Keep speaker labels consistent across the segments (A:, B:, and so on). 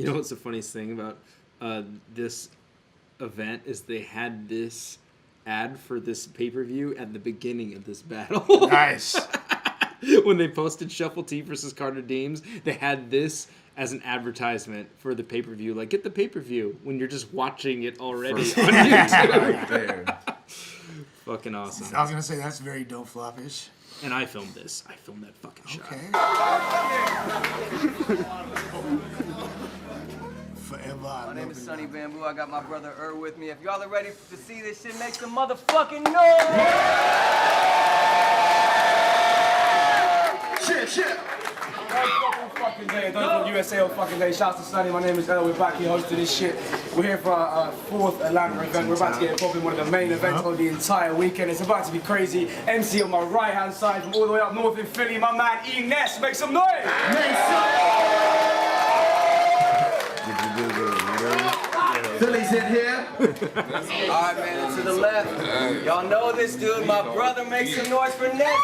A: You know what's the funniest thing about this event is they had this ad for this pay-per-view at the beginning of this battle.
B: Nice.
A: When they posted Shuffle T versus Carter Deems, they had this as an advertisement for the pay-per-view. Like, get the pay-per-view when you're just watching it already on YouTube. Fucking awesome.
B: I was going to say, that's very dope floppish.
A: And I filmed this. I filmed that fucking shot.
B: Forever.
C: My name is Sonny Bamboo. I got my brother with me. If y'all are ready to see this shit, make some motherfucking noise! Shit! Fucking day. Those from USA fucking day. Shouts to Sonny. My name is We're back here hosting this shit. We're here for our fourth Atlanta event. We're about to get involved in one of the main events of the entire weekend. It's about to be crazy. MC on my right hand side from all the way up north in Philly, my man NESS. Make some noise!
D: Philly's in here.
C: Alright, man, to the left. Y'all know this dude, my brother. Make some noise for NESS.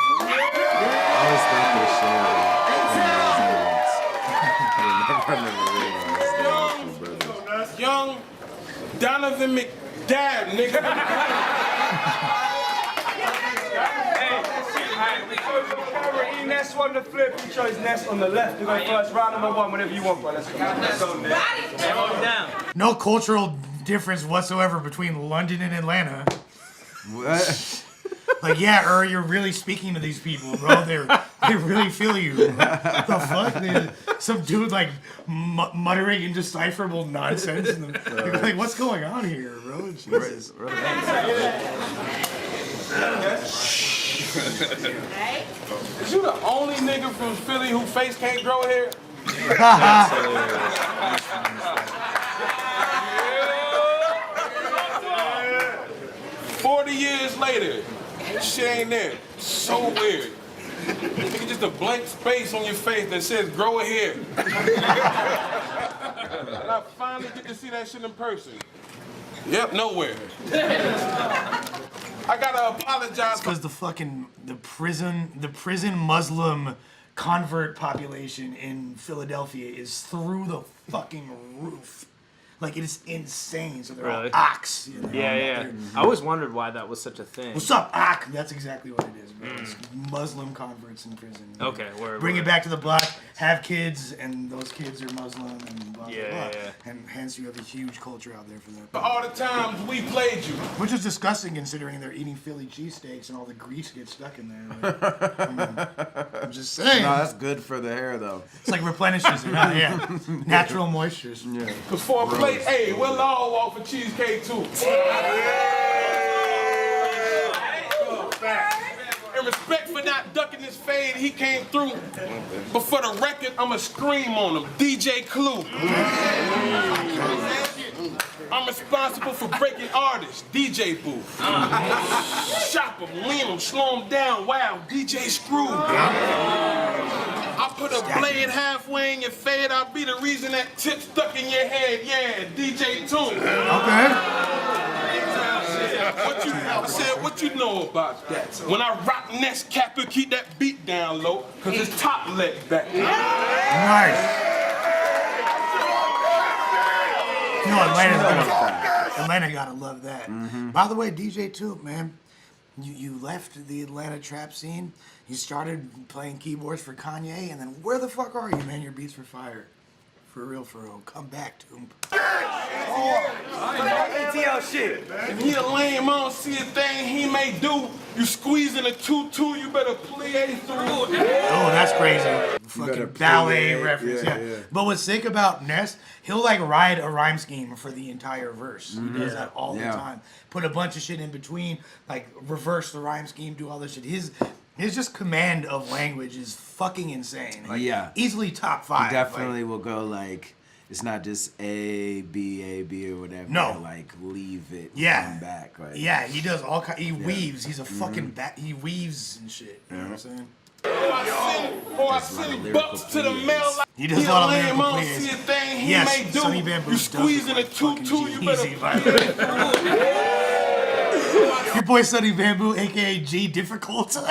E: Young Donovan McDad, nigga.
C: NESS on the flip, we chose NESS on the left. We go first, round number one, whenever you want, bro. Let's go. Down.
B: No cultural difference whatsoever between London and Atlanta.
D: What?
B: Like, yeah, you're really speaking to these people, bro. They really feel you. The fuck? Some dude, like, muttering indecipherable nonsense. And like, what's going on here, bro? Jesus.
E: Is you the only nigga from Philly whose face can't grow hair? 40 years later, shit ain't there. So weird. Nigga, just a blank space on your face that says grow a hair. And I finally get to see that shit in person. Yep, nowhere. I gotta apologize
B: because the prison Muslim convert population in Philadelphia is through the fucking roof. Like, it is insane. So they're all ox. You know?
A: Yeah. I always wondered why that was such a thing.
B: What's up, Ak? That's exactly what it is, bro. It's Muslim converts in prison.
A: Okay,
B: bring it back to the block, have kids, and those kids are Muslim, and blah, blah, blah.
A: Yeah.
B: And hence you have a huge culture out there for that.
E: all the times we played you.
B: Which is disgusting considering they're eating Philly cheesesteaks and all the grease gets stuck in there. Like, I'm just saying.
D: No, that's good for the hair, though.
B: It's like replenishes it. Yeah. Natural moistures.
D: Yeah.
E: Cause for a plate, hey, we'll all walk for cheesecake too. In respect for not ducking his fade, he came through. But for the record, I'ma scream on him. DJ Clue. I'm responsible for breaking artists. DJ Booth. Shop him, lean him, slow him down. Wow, DJ Screw. I put a blade halfway in your fade. I'll be the reason that tip stuck in your head. Yeah, DJ Tune.
B: Okay.
E: What you know about that? When I rock NESS cap, it keep that beat down low, cause it's top leg back.
B: Nice. You know, Atlanta gotta love that. By the way, DJ Toop, man, you left the Atlanta trap scene. You started playing keyboards for Kanye, and then where the fuck are you, man? Your beats were fire. For real. Come back, Toop.
C: ATL shit.
E: If he a lame, I don't see a thing he may do. You squeezing a 2-2, you better play through.
B: Oh, that's crazy. Fucking ballet reference, yeah. But what's sick about NESS, he'll like ride a rhyme scheme for the entire verse. He does that all the time. Put a bunch of shit in between, like reverse the rhyme scheme, do all this shit. His just command of language is fucking insane. Like, easily top 5.
D: He definitely will go like, it's not just A, B, or whatever.
B: No.
D: He'll, like, leave it come back. Like,
B: yeah, he does all kinds. He weaves. He's a fucking he weaves and shit. You know what I'm saying?
E: Or I send bucks to the mail.
B: He does a lot of lyrical
E: I don't see a thing he may do.
B: Sonny Bamboo
E: You squeezing a 2-2, you better
B: Your boy Sonny Bamboo, aka G Difficult.
E: I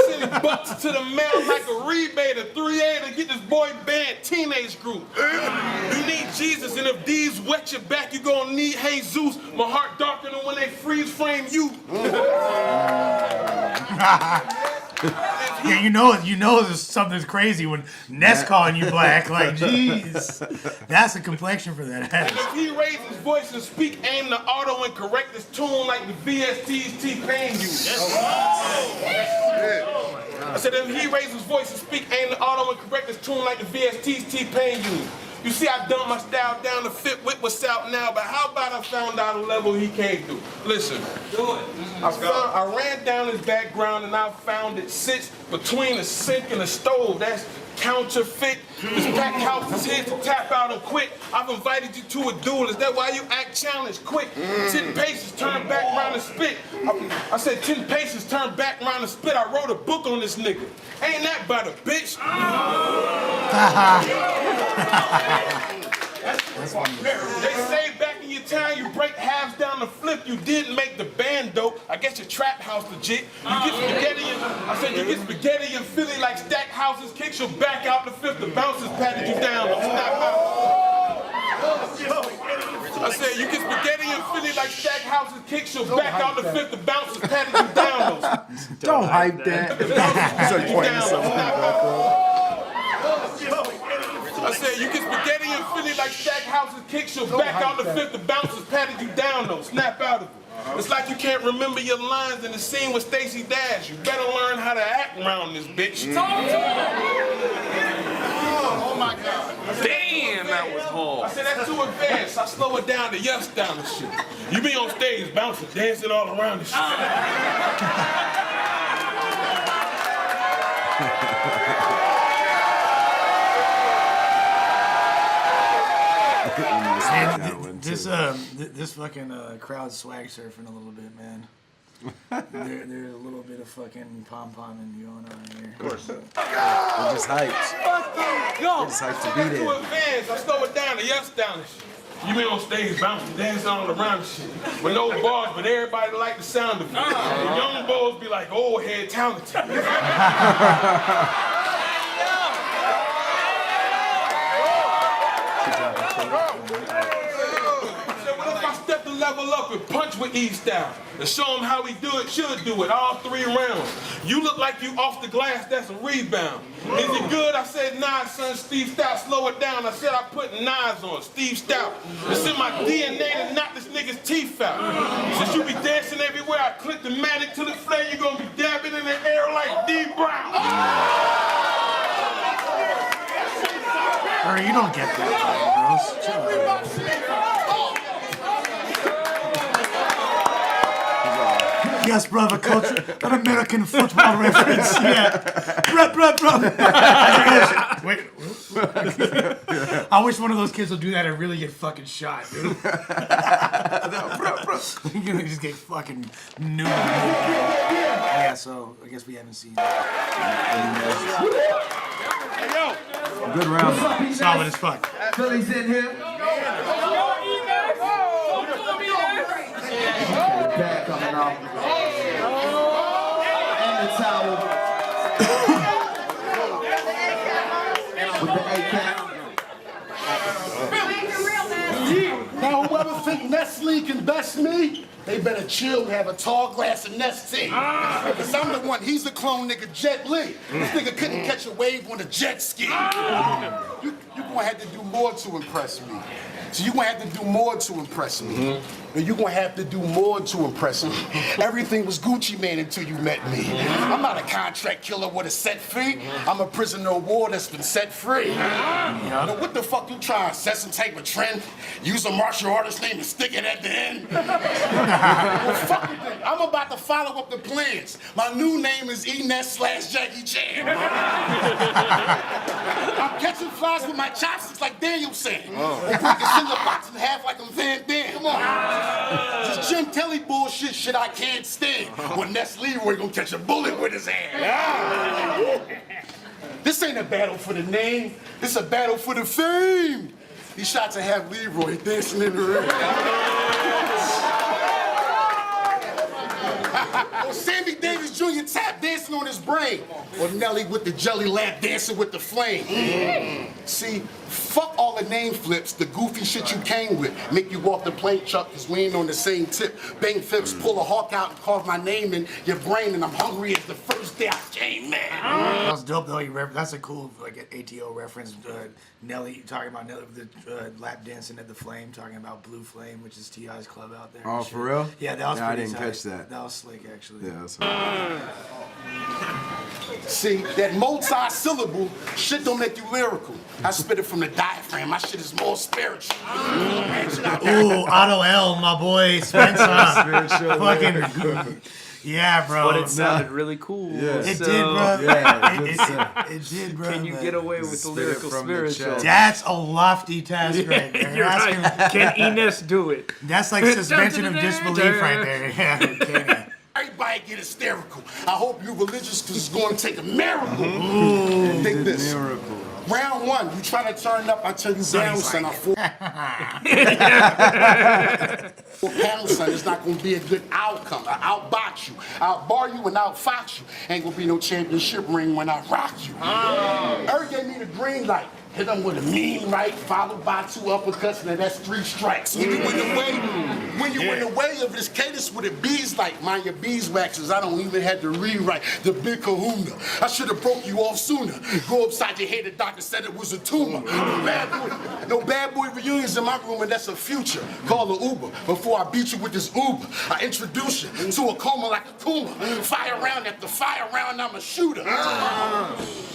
E: send bucks to the mail like a rebate, a 3A to get this boy band teenage group. You need Jesus, and if these wet your back, you gonna need Jesus. My heart darker than when they freeze frame you.
B: Yeah, you know there's something's crazy when NESS calling you black. Like, jeez, that's the complexion for that
E: And
B: ass.
E: if he raise his voice and speak, aim the auto and correct his tune like the VST's T-Pain used. I said if he raise his voice and speak, aim the auto and correct his tune like the VST's T-Pain used. You see, I dumped my style down to fit with what's out now, but how about I found out a level he came through? Listen, I ran down his background and I found it sits between the sink and the stove. That's counterfeit. This packed house is here to tap out and quit. I've invited you to a duel. Is that why you act challenged? Quick. 10 paces, turn back round and spit. I said 10 paces, turn back round and spit. I wrote a book on this nigga. Ain't that about a bitch? They say back in your town you break halves down the flip. You didn't make the band dope. I guess your trap house legit. You get spaghetti and I said you get spaghetti in Philly like stack houses. Kicks your back out the fifth. The bouncers patted you down. I said you get spaghetti in Philly like stack houses. Kicks your back out the fifth. The bouncers patted you down.
D: Don't hype that.
E: I said, you get spaghetti in Philly like stack houses, kicks your back out the fifth, the bouncers patted you down though, snap out of it. It's like you can't remember your lines in the scene with Stacey Dash. You better learn how to act around this bitch.
F: Oh my God.
E: Damn, that was hard. I said, that's too advanced. I slow it down to yes down and shit. You be on stage bouncing, dancing all around the shit.
B: This fucking crowd swag surfing a little bit, man. There's a little bit of fucking pom-pomming going on here. Of course.
D: They're just hyped. They're just hyped to be
E: Too
D: there.
E: advanced. I slow it down to yes down and shit. You been on stage bouncing, dancing all around and shit. With no bars, but everybody like the sound of it. The young boys be like, old head talented. Step the level up and punch with E style. And show him how he should do it, all 3 rounds. You look like you off the glass, that's a rebound. Is it good? I said, nah, son, Steve Stout, slow it down. I said I put knives on, Steve Stout. It's in my DNA to knock this nigga's teeth out. Since you be dancing everywhere, I click the matic to the flame, you gonna be dabbing in the air like D. Brown.
B: Hurry, you don't get that, girls. Chill out. Yes, brother, coach. An American football reference. Yeah. Bro. Wait. I wish one of those kids would do that and really get fucking shot, dude. You're gonna just get fucking nude. Yeah, so I guess we haven't seen that.
E: Hey, yo.
D: Good round.
B: Solid as fuck.
F: Philly's in here. Bag coming off. And the towel. With the AK.
G: Now whoever think Nestle can best me, they better chill and have a tall glass of Nestle. Because I'm the one, he's the clone nigga Jet Li. This nigga couldn't catch a wave on a jet ski. You gonna have to do more to impress me. So you gonna have to do more to impress me. And you gonna have to do more to impress me. Everything was Gucci Mane until you met me. I'm not a contract killer with a set fee. I'm a prisoner of war that's been set free. Now what the fuck you trying? Set some type of trend? Use a martial artist name and stick it at the end? Well, fuck you then. I'm about to follow up the plans. My new name is NESS/Jackie Chan. I'm catching flies with my chopsticks like Danielson. I'm breaking cinder blocks in half like I'm Van Damme. Come on. This Jim Kelly bullshit shit I can't stand. When Ness Leroy gonna catch a bullet with his hand. This ain't a battle for the name. This a battle for the fame. These shots I have Leroy dancing in the ring. Oh, Sammy Davis Jr. tap dancing on on his brain. Or Nelly with the jelly lap dancing with the flame. See, fuck all the name flips, the goofy shit you came with. Make you walk the plane truck cause we ain't on the same tip. Bang flips, pull a hawk out and carve my name in your brain and I'm hungry as the first day I came, man.
B: That was dope though. That's a cool like an ATO reference. Nelly talking about Nelly with the lap dancing at the Flame, talking about Blue Flame, which is T.I.'s club out there.
D: Oh, for real?
B: Yeah, that was
D: I
B: pretty
D: didn't
B: tight.
D: catch that.
B: That was slick, actually.
D: Yeah, that's
G: See, that multi-syllable shit don't make you lyrical. I spit it from the diaphragm. My shit is more spiritual.
B: Ooh, Otto L, my boy Spencer. Fucking, yeah, bro.
A: But it sounded really cool.
D: Yeah.
B: It
A: so
B: did, bro.
D: Yeah,
B: It did, bro.
A: Can you get away with the
D: Spit it
A: lyrical
D: from the
A: spiritual?
D: chest.
B: That's a lofty task right there.
A: You're right. Can Ines do it?
B: That's like suspension of disbelief right there. Yeah, can he?
G: Everybody get hysterical. I hope you're religious because it's going to take a miracle.
B: Ooh.
G: Take this.
D: Miracle.
G: Round one, you trying to turn up, I tell you down, son. I four pounds, son. It's not going to be a good outcome. I outbox you. I'll bar you and outfox you. Ain't going to be no championship ring when I rock you. Eric gave me the green light. Hit him with a mean right, followed by 2 uppercuts, and that's 3 strikes. When you in the way of this cadence with the bees like, mind your beeswaxes, I don't even have to rewrite the big kahuna. I should have broke you off sooner. Go upside your head, the doctor said it was a tumor. No bad boy reunions in my room, and that's a future. Call the Uber before I beat you with this Uber. I introduce you to a coma like a Kuma. Fire round after fire round, I'm a shooter.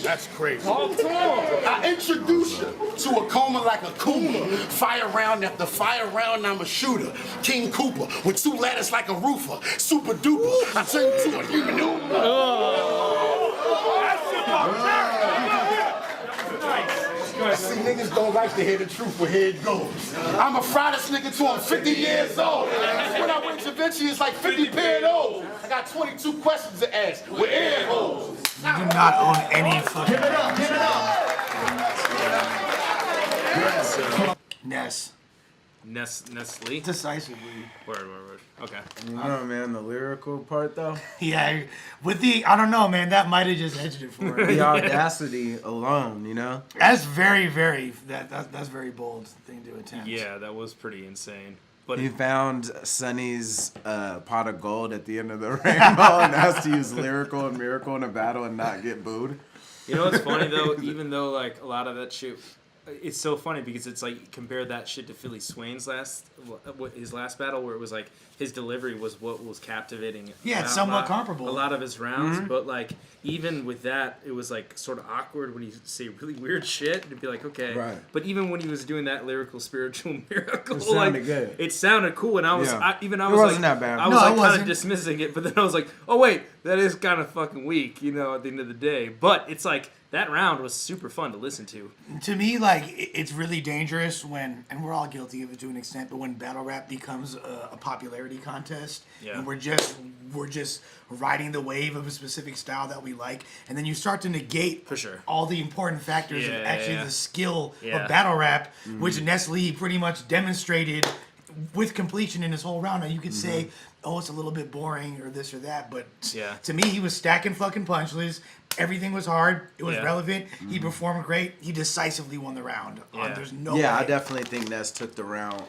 G: That's crazy. I introduce you to a coma like a Kuma. Fire round after fire round, I'm a shooter. King Cooper with 2 ladders like a roofer. Super duper. I turn you to a human See, niggas don't like to hear the truth, but here it goes. I'm a fry this nigga till I'm 50 years old. When I went to Vinci, it's like 50 paired old. I got 22 questions to ask with air holes.
B: You do not own any fucking.
F: Give it up.
B: Ness.
A: Nestle?
B: Decisively.
A: Word. Okay.
D: You know, man, the lyrical part though.
B: Yeah, with the, I don't know, man, that might have just edged it for him.
D: The audacity alone, you know.
B: That's very, that's very bold thing to attempt.
A: Yeah, that was pretty insane. But
D: He found Sonny's pot of gold at the end of the rainbow and has to use lyrical and miracle in a battle and not get booed.
A: you know what's funny though? Even though like a lot of that shit, it's so funny because it's like compare that shit to Philly Swain's his last battle where it was like his delivery was what was captivating.
B: Yeah, it's somewhat comparable.
A: A lot of his rounds, but like even with that, it was like sort of awkward when he say really weird shit. It'd be like okay,
D: Right.
A: But even when he was doing that lyrical spiritual miracle,
D: It sounded
A: like
D: good.
A: It sounded cool, and I was
D: Yeah.
A: It
D: wasn't
A: like,
D: that bad.
A: I was
B: No,
A: like
B: it
A: kind
B: wasn't.
A: of dismissing it, but then I was like, oh wait, that is kind of fucking weak, you know, at the end of the day. But it's like that round was super fun to listen to.
B: To me, like, it's really dangerous when, and we're all guilty of it to an extent, but when battle rap becomes a popularity contest,
A: Yeah.
B: and we're just riding the wave of a specific style that we like, and then you start to negate
A: For sure.
B: all the important factors of
A: Yeah,
B: actually
A: yeah.
B: the skill
A: Yeah.
B: of battle rap, which Nestle pretty much demonstrated with completion in his whole round. Now you could say, oh, it's a little bit boring or this or that, but
A: Yeah.
B: to me, he was stacking fucking punchlines. Everything was hard. It was
A: Yeah.
B: relevant. He performed great. He decisively won the round.
A: Yeah.
B: There's no
D: Yeah, I
B: way.
D: definitely think Ness took the round.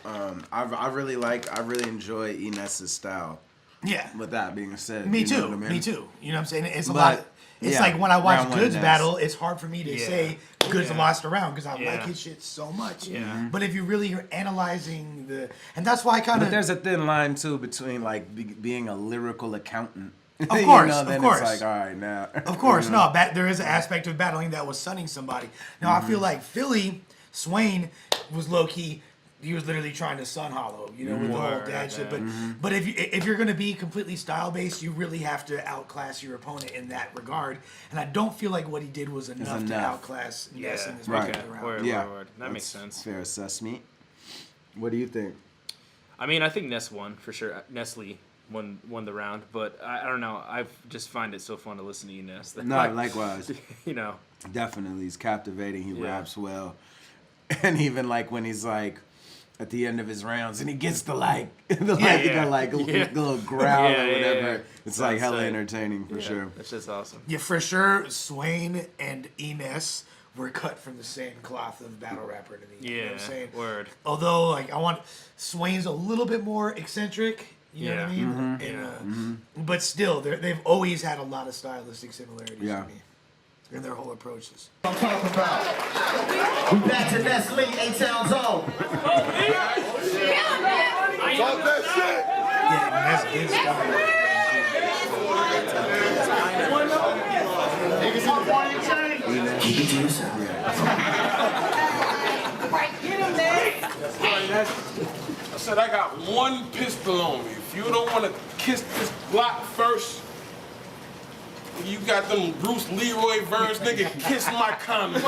D: I really enjoy Enes's style.
B: Yeah.
D: With that being said,
B: Me
D: you know
B: too.
D: what I mean?
B: Me too. You know what I'm saying? It's a
D: But,
B: lot. It's
D: yeah,
B: like when I watch
D: round one
B: Goods
D: Ness.
B: battle, it's hard for me to
A: Yeah.
B: say Goods lost a round because I
A: Yeah.
B: like his shit so much.
A: Yeah.
B: But if you really are analyzing and that's why I kind
D: But
B: of.
D: there's a thin line too between like being a lyrical accountant.
B: Of course,
D: you know,
B: of
D: then
B: course.
D: It's like, all right, now.
B: Of course, no. There is an aspect of battling that was sunning somebody. Now I feel like Philly Swain was low key. He was literally trying to sun Hollow, you know, with the whole
A: Word,
B: dad shit.
A: yeah.
B: But if you're gonna be completely style based, you really have to outclass your opponent in that regard. And I don't feel like what he did was enough to
D: enough.
B: outclass Ness in this
D: Right.
B: particular round.
A: Word.
D: Yeah,
A: That
D: that's
A: makes sense.
D: Fair assessment. What do you think?
A: I mean, I think Ness won for sure. Nestle won the round, but I don't know. I just find it so fun to listen to you, Ness. That,
D: No,
A: like,
D: likewise.
A: you know.
D: Definitely, he's captivating. He
A: Yeah.
D: raps well, and even like when he's like, at the end of his rounds, and he gets the little growl or whatever.
A: Yeah.
D: It's like hella entertaining for sure.
A: That's just awesome.
B: Yeah, for sure. Swain and NESS were cut from the same cloth of battle rapper to me. You know what I'm saying?
A: Word.
B: Although, like, Swain's a little bit more eccentric. You know what I mean? And, but still, they've always had a lot of stylistic similarities to me in their whole approaches.
F: I'm talking about. We back to NESS Lee, A-Town's own.
E: Talk that shit.
B: Yeah, that's good stuff.
E: I said I got one pistol on me. If you don't want to kiss this block first, you got them Bruce Leroy verbs, nigga, kiss my condom.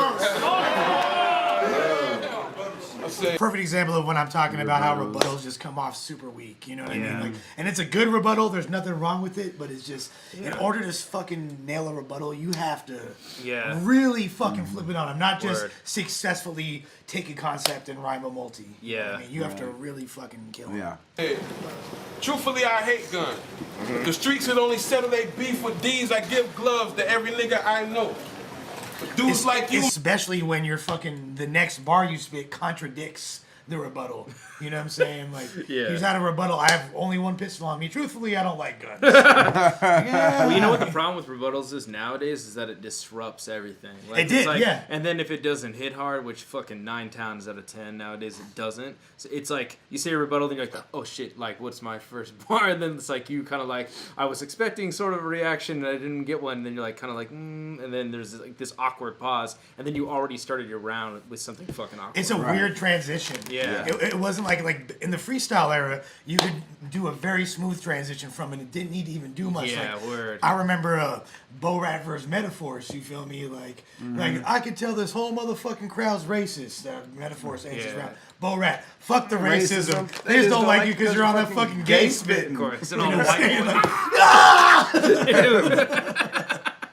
B: Perfect example of when I'm talking about how rebuttals just come off super weak. You know what I mean? Like, and it's a good rebuttal. There's nothing wrong with it, but it's just in order to fucking nail a rebuttal, you have to really fucking flip it on them. Not just successfully take a concept and rhyme a multi. You know what I mean? You have to really fucking kill it.
E: Hey, truthfully, I hate gun. The streets had only settled they beef with D's. I give gloves to every nigga I know. Dudes like you,
B: especially when you're fucking the next bar you spit contradicts the rebuttal. You know what I'm saying? Like, he's had a rebuttal. I have only one pistol on me. Truthfully, I don't like guns.
A: Well, you know what the problem with rebuttals is nowadays is that it disrupts everything. Like,
B: it did,
A: like,
B: yeah.
A: And then if it doesn't hit hard, which fucking 9 times out of 10 nowadays it doesn't. So it's like you say a rebuttal, then you're like, oh shit, like what's my first bar? And then it's like you kind of like I was expecting sort of a reaction and I didn't get one. And then you're like kind of like, and then there's like this awkward pause, and then you already started your round with something fucking awkward.
B: It's a weird transition.
A: Yeah.
B: It wasn't like in the freestyle era, you could do a very smooth transition from it. It didn't need to even do much.
A: Yeah,
B: like,
A: word.
B: I remember Bo Rat versus Metaphors, you feel me? Like I could tell this whole motherfucking crowd's racist. Metaphors answers round. Bo Rat, fuck the racism. They just don't like you because you're on that fucking gay spit.
A: Of course. And all white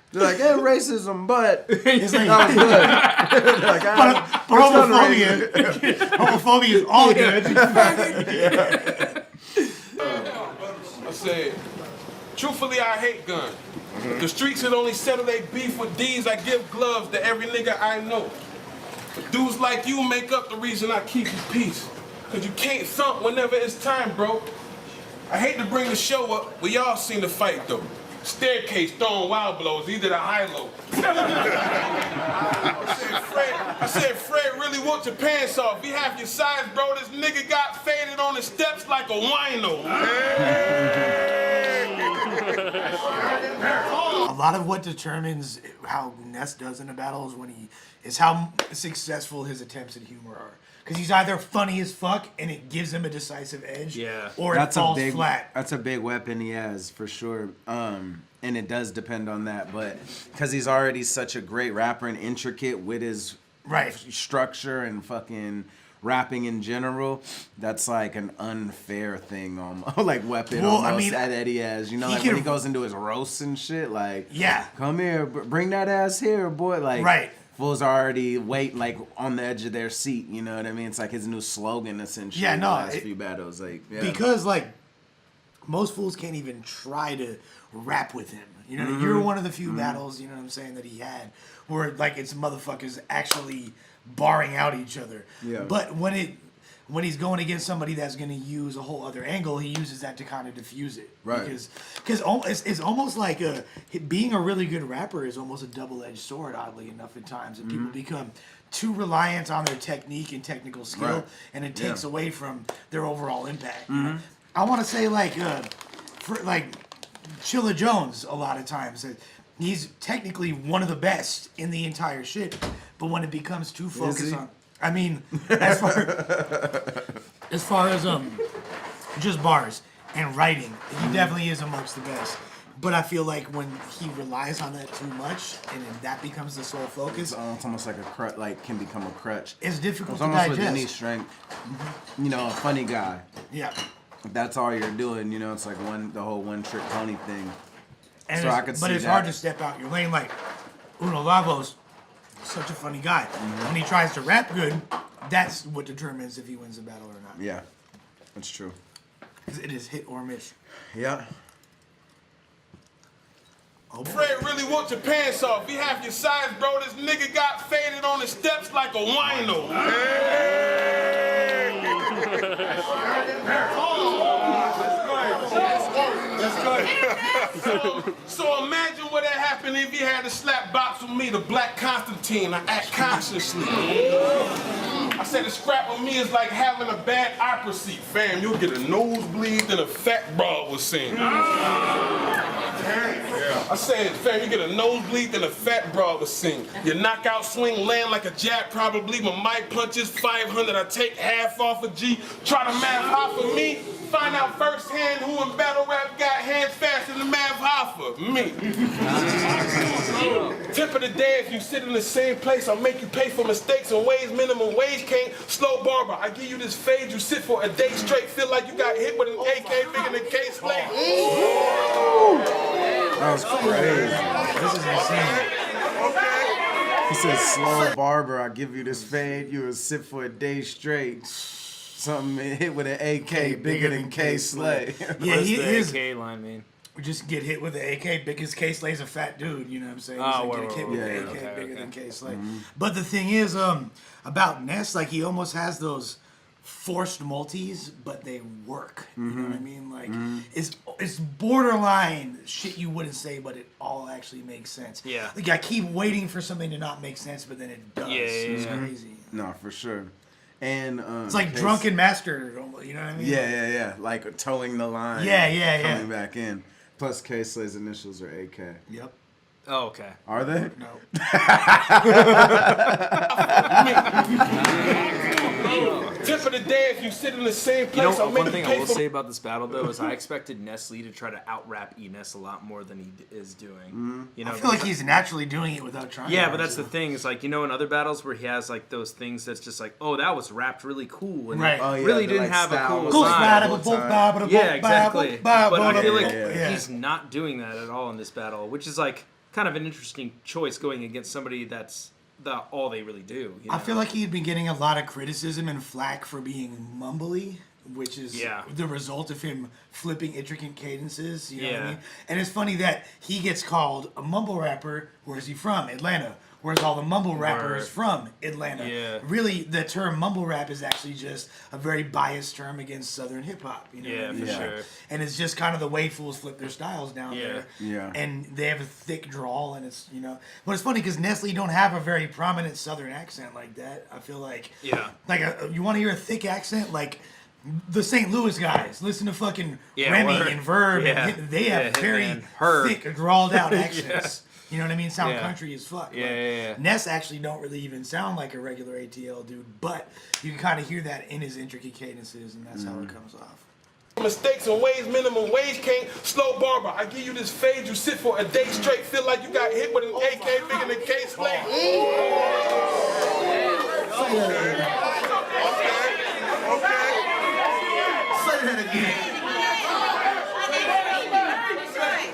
D: They're like, yeah, racism, but
B: It's like,
D: that was good. Like,
B: but homophobia is all good.
E: I said, truthfully, I hate gun. The streets had only settled they beef with D's. I give gloves to every nigga I know. But dudes like you make up the reason I keep the peace. Cause you can't thump whenever it's time, bro. I hate to bring the show up, but y'all seen the fight though. Staircase throwing wild blows, these are the high-low. I said, Fred really whooped your pants off. Be half your size, bro. This nigga got faded on the steps like a wino.
B: A lot of what determines how NESS does in a battle is how successful his attempts at humor are. Because he's either funny as fuck and it gives him a decisive edge, or it falls flat.
D: That's a big weapon he has for sure. And it does depend on that, but because he's already such a great rapper and intricate with his structure and fucking rapping in general, that's like an unfair thing almost, like weapon almost that he has. You know, like when he goes into his roasts and shit, like, come here, bring that ass here, boy. Like, fools are already waiting, like, on the edge of their seat. You know what I mean? It's like his new slogan, essentially.
B: Yeah, no.
D: The last few battles, like,
B: because like most fools can't even try to rap with him. You know, you're one of the few battles, you know what I'm saying, that he had where like it's motherfuckers actually barring out each other. Yeah. But when he's going against somebody that's going to use a whole other angle, he uses that to kind of diffuse it.
D: Right.
B: Because it's almost like being a really good rapper is almost a double-edged sword, oddly enough, at times. And people become too reliant on their technique and technical skill, and it takes away from their overall impact. You know? I want to say, like, for Chilla Jones, a lot of times, he's technically one of the best in the entire shit, but when it becomes too focused on... I mean, as far as just bars and writing, he definitely is amongst the best. But I feel like when he relies on that too much and that becomes the sole focus,
D: it's almost like a crutch. Like can become a crutch.
B: It's difficult
D: it's
B: to
D: almost
B: digest.
D: With any strength. You know, a funny guy.
B: Yeah.
D: That's all you're doing. You know, it's like the whole one trick pony thing.
B: And
D: so I could see
B: but it's hard to step out your lane. Like Uno Lavo's such a funny guy. When he tries to rap good, That's what determines if he wins the battle or not.
D: Yeah, that's true.
B: Because it is hit or miss.
D: Yeah.
B: Oh, boy.
E: Fred really wants your pants off. He half your size, bro. This nigga got faded on the steps like a wino. So imagine what had happened if he had to slap box with me, the Black Constantine. I act consciously. I said the scrap with me is like having a bad opera seat. Fam, you'll get a nosebleed and a fat broad will sing. I said, fam, you get a nosebleed and a fat broad will sing. Your knockout swing land like a jab probably. My mic punches 500, I take half off a G. Try to math hop for me. Find out firsthand who in battle rap got hands faster than Mav Hoffa. Me. Tip of the day, if you sit in the same place, I'll make you pay for mistakes and ways minimum wage can't. Slow barber, I give you this fade, you sit for a day straight, feel like you got hit with an AK bigger than K-Slate.
D: That was crazy.
B: This is insane.
D: He said, slow barber, I give you this fade, you will sit for a day straight. Something hit with an AK bigger than K-Slay.
B: Yeah, he is.
A: AK line mean?
B: Just get hit with the AK because K-Slay's a fat dude, you know what I'm saying?
A: Oh,
B: He's like, get hit with the AK
A: okay,
B: bigger
A: okay.
B: than K-Slay. But the thing is, about Ness, like he almost has those forced multis, but they work. You know what I mean? Like it's borderline shit you wouldn't say, but it all actually makes sense.
A: Yeah.
B: Like I keep waiting for something to not make sense, but then it does. It's crazy.
D: No, for sure. And
B: It's like drunken master, you know what I mean?
D: Yeah. Like towing the line.
B: Yeah.
D: Coming back in. Plus K-Slay's initials are AK.
B: Yep.
A: Oh, okay.
D: Are they?
B: No.
E: Tip of the day, if you sit in the same place,
A: You know,
E: I'll make
A: one
E: you
A: thing I
E: pay
A: will
E: for
A: say about this battle though is I expected Nestle to try to out-rap Enes a lot more than he is doing. You know,
B: I feel like he's naturally doing it without trying.
A: yeah,
B: to,
A: but that's the
B: too.
A: thing. Is like, you know, in other battles where he has like those things that's just like, oh, that was rapped really cool, and
B: Right.
D: Oh, yeah,
A: really
D: the,
A: didn't
D: like,
A: have a
D: style
A: cool
D: was
B: Cool
D: like
A: line.
D: all the time.
A: Yeah, exactly. But I feel like
B: Yeah.
A: he's not doing that at all in this battle, which is like kind of an interesting choice going against somebody that's all they really do. You know?
B: I feel like he'd been getting a lot of criticism and flack for being mumbly, which is the result of him flipping intricate cadences. You know what I mean? And it's funny that he gets called a mumble rapper. Where's he from? Atlanta. Where's all the mumble rappers from? Atlanta.
A: Yeah.
B: Really, the term mumble rap is actually just a very biased term against Southern hip hop. You know what I mean?
A: for sure.
B: And it's just kind of the way fools flip their styles down there.
D: Yeah.
B: And they have a thick drawl, and it's, you know. But it's funny because Nestle don't have a very prominent Southern accent like that. I feel like.
A: Yeah.
B: Like, you want to hear a thick accent? Like, the St. Louis guys. Listen to fucking Remy
A: Word.
B: and Verb.
A: Yeah.
B: And they have very
A: Hitman. Herb.
B: thick, drawled out accents. You know what I mean? Sound country as fuck.
A: Yeah.
B: Ness actually don't really even sound like a regular ATL dude, but you can kind of hear that in his intricate cadences, and that's how it comes off.
E: mistakes and ways minimum wage can't. Slow barber, I give you this fade, you sit for a day straight, feel like you got hit with an AK bigger than K-Slate.
F: Say that again.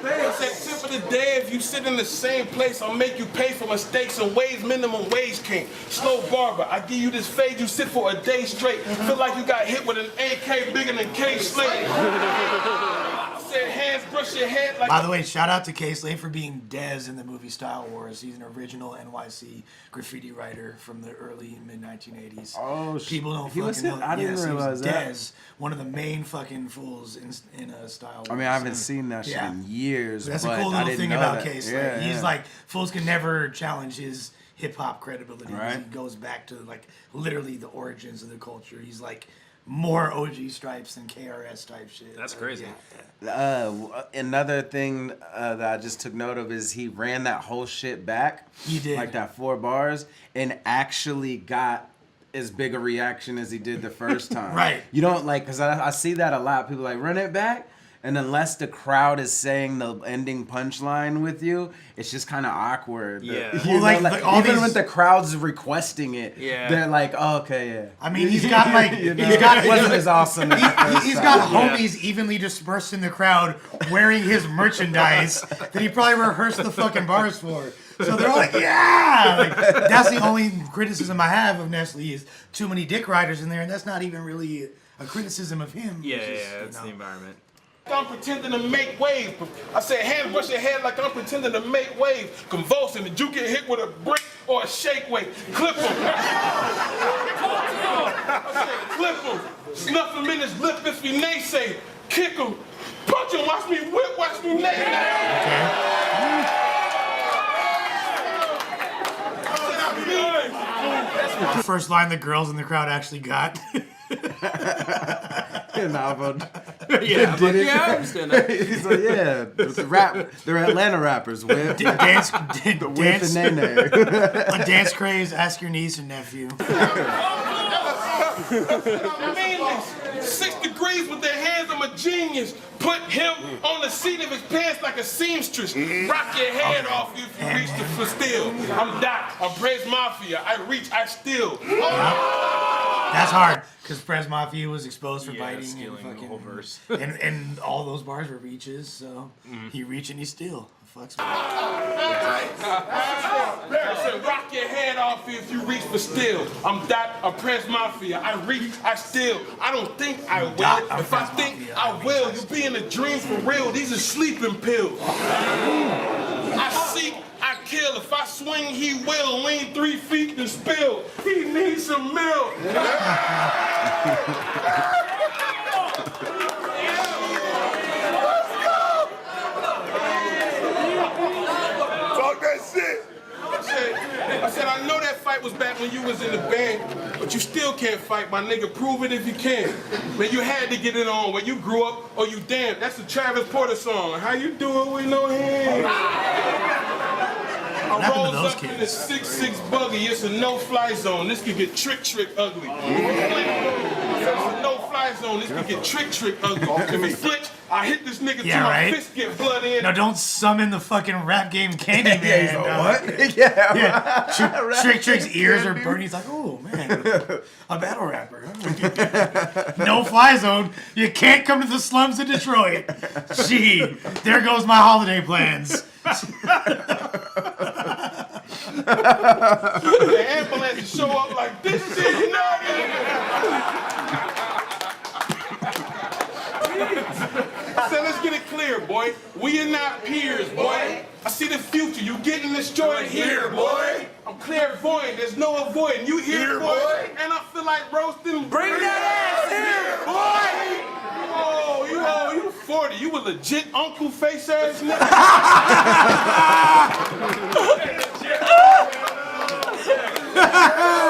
E: I said, tip of the day, if you sit in the same place, I'll make you pay for mistakes and ways minimum wage can't. Slow barber, I give you this fade, you sit for a day straight, feel like you got hit with an AK bigger than K-Slate. I said, hands brush your head like.
B: By the way, shout out to K-Slate for being Dez in the movie Style Wars. He's an original NYC graffiti writer from the early mid-1980s.
D: Oh,
B: people don't
D: he was
B: fucking
D: him?
B: know.
D: I didn't
B: Yes, he was
D: realize that.
B: Dez, one of the main fucking fools in Style Wars.
D: I mean, I haven't seen that shit in years.
B: That's
D: but
B: a cool
D: I
B: little
D: didn't
B: thing
D: know
B: about
D: that.
B: K-Slate.
D: Yeah,
B: He's
D: yeah.
B: like, fools can never challenge his hip-hop credibility.
D: Right.
B: He goes back to, like, literally the origins of the culture. He's, like, more OG Stripes than KRS type shit.
A: That's crazy.
D: Another thing that I just took note of is he ran that whole shit back.
B: He did.
D: Like that 4 bars and actually got as big a reaction as he did the first time.
B: Right.
D: You don't like, because I see that a lot. People like, run it back. And unless the crowd is saying the ending punchline with you, it's just kind of awkward.
A: Yeah.
D: You
B: Well,
D: know,
B: like, all
D: even
B: these-
D: when the crowd's requesting it,
A: Yeah.
D: they're like, oh, okay, yeah.
B: I mean, he's got like
D: You know,
B: he's got
D: it wasn't as awesome as the first
B: he's
D: time.
B: got homies evenly dispersed in the crowd wearing his merchandise that he probably rehearsed the fucking bars for. So they're all like, yeah! Like, that's the only criticism I have of Nestle is too many dick riders in there, and that's not even really a criticism of him.
A: Yeah,
B: It's just,
A: that's the environment.
E: I'm pretending to make waves. I said, hand brush your head like I'm pretending to make waves. Convulsing. Did you get hit with a brick or a shake weight? Clip him. I said, clip him. Snuff him in his lip if he naysay. Kick him. Punch him. Watch me whip. Watch me nail.
B: The first line the girls in the crowd actually got.
D: And Alvin
A: Yeah,
D: did it.
A: I understand that.
D: He's like, yeah, they're Atlanta rappers. Whip,
B: Dance,
D: Whip and
B: dance,
D: Nene.
B: a dance craze. Ask your niece or nephew.
E: I mean this. 6 degrees with their hands, I'm a genius. Put him on the seat of his pants like a seamstress. Rock your head off if you reach for steel. I'm Doc, I'm Prez Mafia. I reach, I steal.
B: That's hard, because Prez Mafia was exposed for biting and
A: stealing the
B: fucking
A: whole verse.
B: and all those bars were reaches, so he reach and he steal. Fucks me.
E: I said, rock your head off if you reach for steel. I'm Doc, I'm Prez Mafia. I reach, I steal. I don't think I will.
B: Doc, I'm
E: If I
B: Prez
E: think
B: Mafia.
E: I will, you'll be in a dream for real. These are sleeping pills. I seek, I kill. If I swing, he will. Lean 3 feet and spill. He needs some milk. Talk that shit. I said, I know that fight was back when you was in the band, but you still can't fight, my nigga. Prove it if you can. Man, you had to get it on when you grew up, or you damn. That's the Travis Porter song. How you doing with no hands? I
B: happened to
E: rolls
B: those
E: up in a
B: kids?
E: 6'6" buggy. It's a no-fly zone. This could get trick ugly. It's a no-fly zone. This could get trick ugly. If he flinch, I hit this nigga
B: Yeah,
E: till my
B: right?
E: fist get blood in.
B: No, don't summon the fucking rap game Candyman.
D: What? Yeah.
B: Yeah. Trick's ears are burning. He's like, oh man, a battle rapper. No fly zone. You can't come to the slums of Detroit. Gee, there goes my holiday plans.
E: The ambulance show up like this shit, I said, let's get it clear, boy. We are not peers, boy. I see the future. You getting this joint here, boy. I'm clairvoyant. There's no avoiding. You here, boy? And I feel like roasting. Bring that ass here, boy. You 40. You a legit uncle face ass nigga.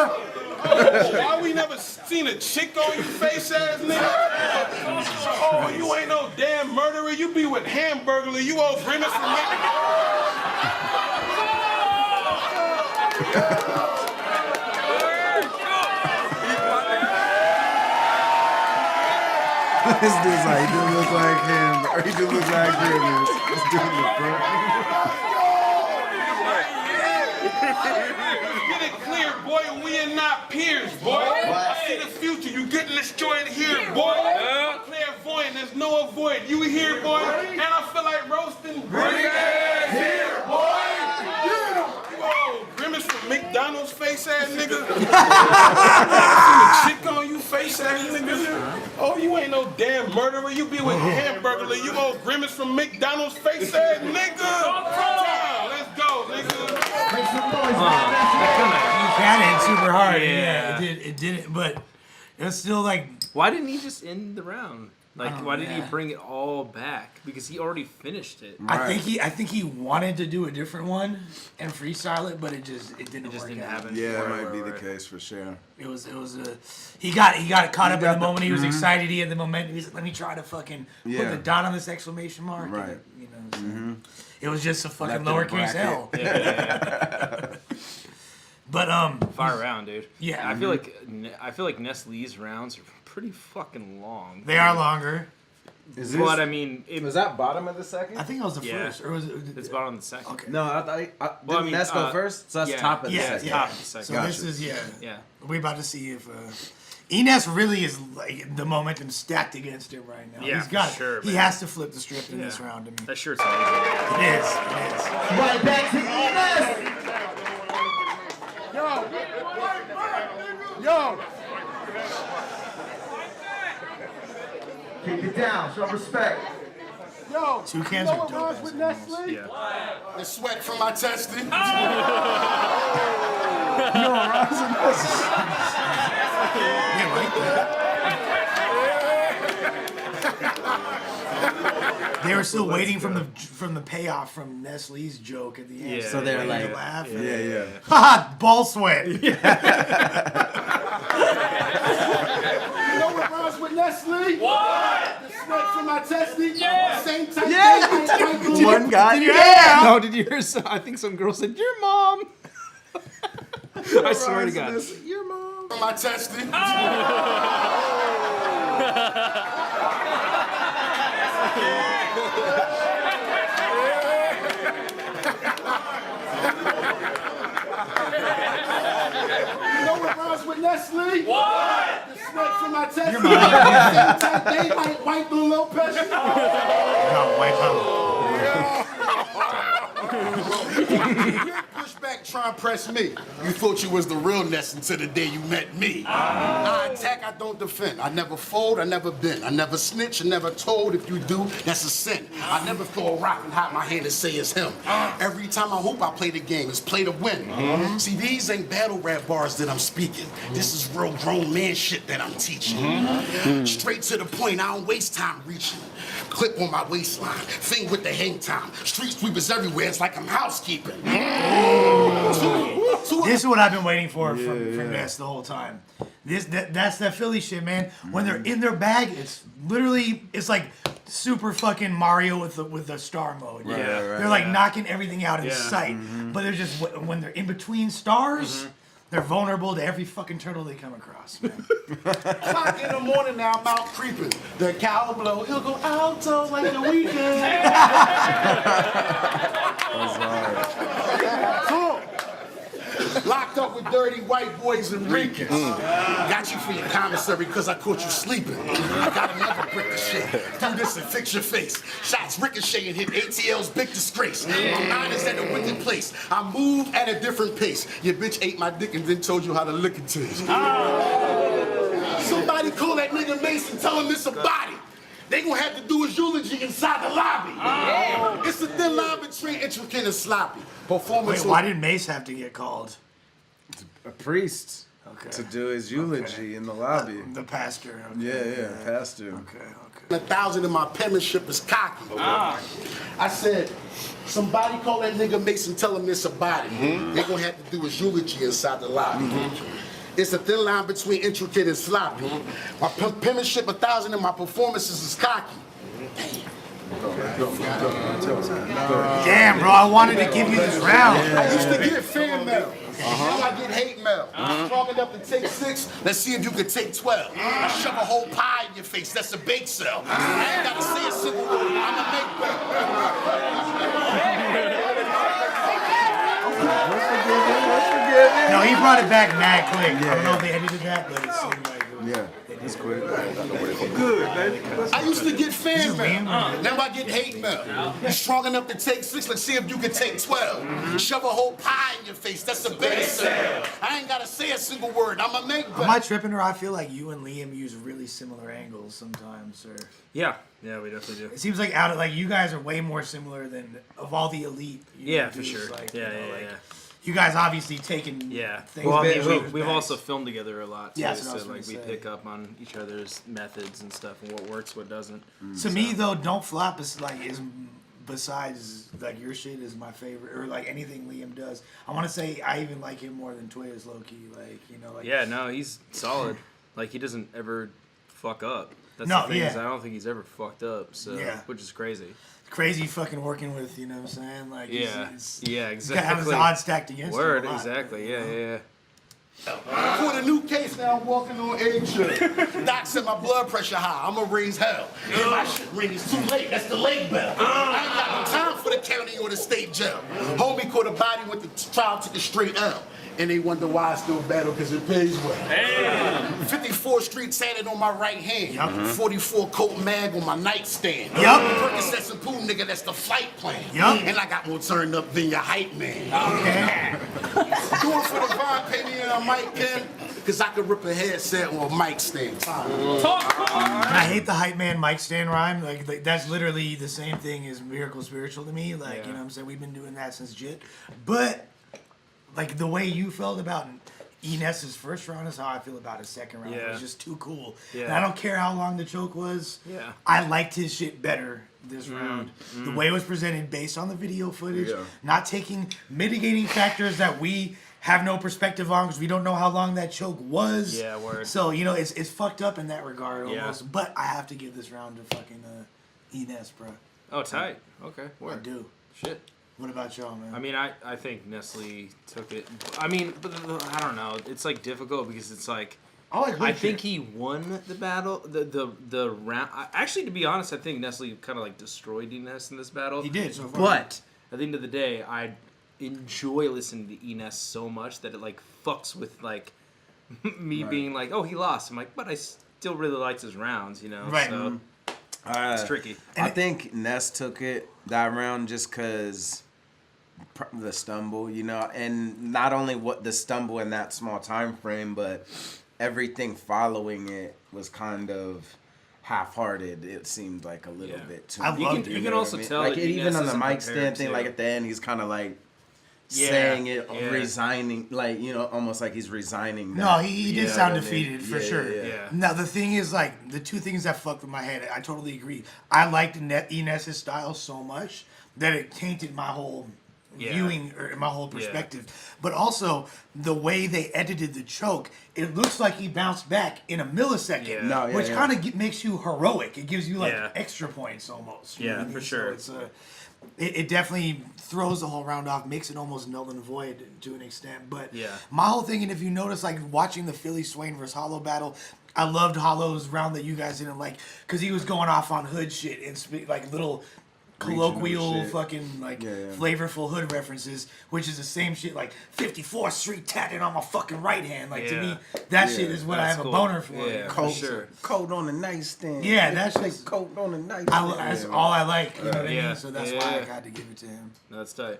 E: Why we never seen a chick on you face ass nigga? Oh, you ain't no damn murderer. You be with Hamburglar. You all grimace for me.
D: This dude's like, he do look like him, or he do look like Grimace. This dude look
E: Get it clear, boy. We are not peers, boy. I see the future. You getting this joint here, boy. I'm clairvoyant. There's no avoid. You here, boy? And I feel like roasting. Bring it here, boy. Whoa, grimace from McDonald's face ass nigga. Chick on you face ass nigga. Oh, you ain't no damn murderer. You be with Hamburglar. You old grimace from McDonald's face ass nigga. Let's go, nigga.
B: Cat hit super hard.
A: Yeah.
B: It did it, but it was still like.
A: Why didn't he just end the round? Like, why didn't he bring it all back? Because he already finished it.
B: I think he wanted to do a different one and freestyle it, but it didn't work
A: Didn't
B: out.
A: happen.
D: Yeah, it might be the case for sure.
B: It was he got caught up in the moment. He was excited. He had the momentum. He's like, let me try to fucking put the dot on this exclamation mark.
D: Right.
B: And, you know, so it was just a fucking
D: Left in a
B: lowercase L.
A: Yeah.
B: But
A: Fire round, dude.
B: Yeah.
A: I feel like Nestle's rounds are pretty fucking long.
B: they are longer.
A: But I mean,
D: was that bottom of the second?
B: I think it was the first, or was it?
A: It's bottom of the second.
B: Okay.
D: No, didn't NESS go first? So that's top of the second.
A: Top of the second.
B: So this is
A: Yeah.
B: We're about to see if NESS really is like the momentum stacked against him right now.
A: Yeah,
B: He's got
A: sure,
B: He
A: man.
B: has to flip the script in this round. I mean,
A: that shirt's amazing.
B: It is.
F: Right back to NESS.
G: Yo.
F: Keep it down. Show respect.
G: Yo.
B: Two cans
G: you know
B: are
G: what
B: dope
G: rhymes
B: ass
G: with
B: animals.
G: Nestle?
A: Yeah.
G: The sweat from my testing.
B: Yeah, like that. They were still waiting from the payoff from Nestle's joke at the end.
A: Yeah.
D: So they're
B: Waiting to
D: like,
B: laugh.
D: yeah.
B: Haha, ball sweat.
G: You know what rhymes with Nestle? What? The sweat from my testing. Yeah. Same type.
D: Yeah. One guy.
A: No, did you hear? I think some girl said, "Your mom." I swear to God.
D: Your mom.
G: From my testing. You know what rhymes with Nestle? What? The sweat from my testing. Same type. They like white blue Lopez.
B: No, wipe out.
G: You push back, try and press me. You thought you was the real Ness until the day you met me. I attack, I don't defend. I never fold, I never bend. I never snitch, I never told. If you do, that's a sin. I never throw a rock and hide my hand and say it's him. Every time I hoop, I play the game. It's play to win. See, these ain't battle rap bars that I'm speaking. This is real grown man shit that I'm teaching. Straight to the point, I don't waste time reaching. Clip on my waistline, thing with the hang time. Street sweepers everywhere, it's like I'm housekeeping.
B: This is what I've been waiting for from Ness the whole time. That's that Philly shit, man. When they're in their bag, it's like super fucking Mario with the star mode.
A: Right,
B: They're like knocking everything out in sight. But they're just when they're in between stars. They're vulnerable to every fucking turtle they come across, man.
G: Clock in the morning now, I'm out creeping. The cow blow, he'll go alto like the weekend. Locked up with dirty white boys and Ricans. Got you for your commissary because I caught you sleeping. I got another brick of shit. Do this and fix your face. Shots ricochet and hit ATL's big disgrace. My mind is at a wicked place. I move at a different pace. Your bitch ate my dick and then told you how to lick it taste. Somebody call that nigga Mason, tell him it's a body. They gonna have to do his eulogy inside the lobby. It's a thin line between intricate and sloppy. Performance.
B: Wait, why did Mace have to get called?
D: A priest to do his eulogy in the lobby.
B: The pastor.
D: Yeah, pastor.
B: Okay.
G: 1,000 in my penmanship is cocky. I said, somebody call that nigga Mason, tell him it's a body. They gonna have to do his eulogy inside the lobby. It's a thin line between intricate and sloppy. My penmanship 1,000 and my performances is cocky.
B: Damn, bro, I wanted to give you this round.
G: I used to get fan mail. Now I get hate mail. Strong enough to take 6. Let's see if you can take 12. I shove a whole pie in your face. That's a bake sale. I ain't gotta say a single word. I'm a make
B: No, he brought it back mad quick. I don't know if they edited that, but it seemed like it was.
D: That's quick.
G: Good, baby. I used to get fan mail. Now I get hate mail. You're strong enough to take 6. Let's see if you can take 12. Shove a whole pie in your face. That's a bake sale. I ain't gotta say a single word. I'm a make
B: Am I tripping, or I feel like you and Liam use really similar angles sometimes, or
A: Yeah, we definitely do.
B: it seems like you guys are way more similar than of all the elite.
A: Yeah, for
B: dudes,
A: sure.
B: like,
A: Yeah.
B: You guys obviously taken things.
A: Well, I mean,
B: from
A: we've
B: bags.
A: also filmed together a lot too,
B: Yeah, that's what I
A: so
B: was
A: like
B: gonna
A: we
B: say.
A: pick up on each other's methods and stuff and what works, what doesn't.
B: To me though, Don't Flop is besides like your shit is my favorite, or like anything Liam does. I want to say I even like him more than Toya's low key.
A: Yeah, no, he's solid. Like he doesn't ever fuck up. That's
B: No,
A: the thing is
B: yeah.
A: I don't think he's ever fucked up. So which is crazy.
B: Crazy fucking working with, you know what I'm saying? Like
A: Yeah,
B: he's
A: exactly.
B: got his odds stacked against him.
A: Word,
B: a lot.
A: exactly. Yeah.
G: For the new case, now I'm walking on eggshells. Doc said my blood pressure high. I'ma raise hell. And my shit ring is too late. That's the late bell. I ain't got no time for the county or the state jail. Homie caught a body with the trial, took a straight L. And they wonder why I still battle, because it pays well. Damn. 54th Street tatted on my right hand. Yep. 44 coat mag on my nightstand. Yep. Percocets and pool, nigga, that's the flight plan. Yep. And I got more turned up than your hype man. Okay. Do it for the vibe, pay me and I might can, because I could rip a headset on a mic stand.
B: I hate the hype man mic stand rhyme. Like that's literally the same thing as Miracle Spiritual to me. Like, you know what I'm saying? We've been doing that since JIT. But like the way you felt about NESS's first round is how I feel about his second round. It was just too cool. Yeah. And I don't care how long the choke was. Yeah. I liked his shit better this round. The way it was presented based on the video footage, not taking mitigating factors that we have no perspective on because we don't know how long that choke was. Yeah, word. So, you know, it's fucked up in that regard almost. But I have to give this round to fucking NESS, bro.
A: Oh, tight. Okay. Word.
B: I do.
A: Shit.
B: What about y'all, man?
A: I mean, I think Nestle took it. I mean, but I don't know. It's like difficult because it's like I think he won the battle, the round. Actually, to be honest, I think Nestle kind of like destroyed NESS in this battle.
B: He did. So far.
A: But at the end of the day, I enjoy listening to NESS so much that it like fucks with like me being like, oh, he lost. I'm like, but I still really liked his rounds, you know.
B: Right.
A: So it's tricky.
D: I think NESS took it that round just because the stumble, you know, and not only what the stumble in that small time frame, but everything following it was kind of half-hearted. It seemed like a little bit too.
A: You can also tell,
D: like even on the mic stand thing, like at the end, he's kind of like saying it, resigning, like, you know, almost like he's resigning.
B: No, he did sound defeated for sure. Yeah. Now the thing is, like, the two things that fucked with my head, I totally agree. I liked NESS's style so much that it tainted my whole viewing or my whole perspective. But also the way they edited the choke, it looks like he bounced back in a millisecond, which kind of makes you heroic. It gives you like extra points almost.
A: Yeah, for sure.
B: So it definitely throws the whole round off, makes it almost null and void to an extent. But my whole thing, and if you notice, like watching the Philly Swain versus Hollow battle, I loved Hollow's round that you guys didn't like because he was going off on hood shit and like little colloquial fucking like flavorful hood references, which is the same shit like 54th Street tatted on my fucking right hand. Like to me, that shit is what I have a boner for.
A: Yeah,
D: coat,
A: for sure.
D: Coat on the nightstand.
B: Yeah, that's
D: just coat on the nightstand.
B: That's all I like. You know what I mean? So that's why I got to give it to him.
A: No, that's tight.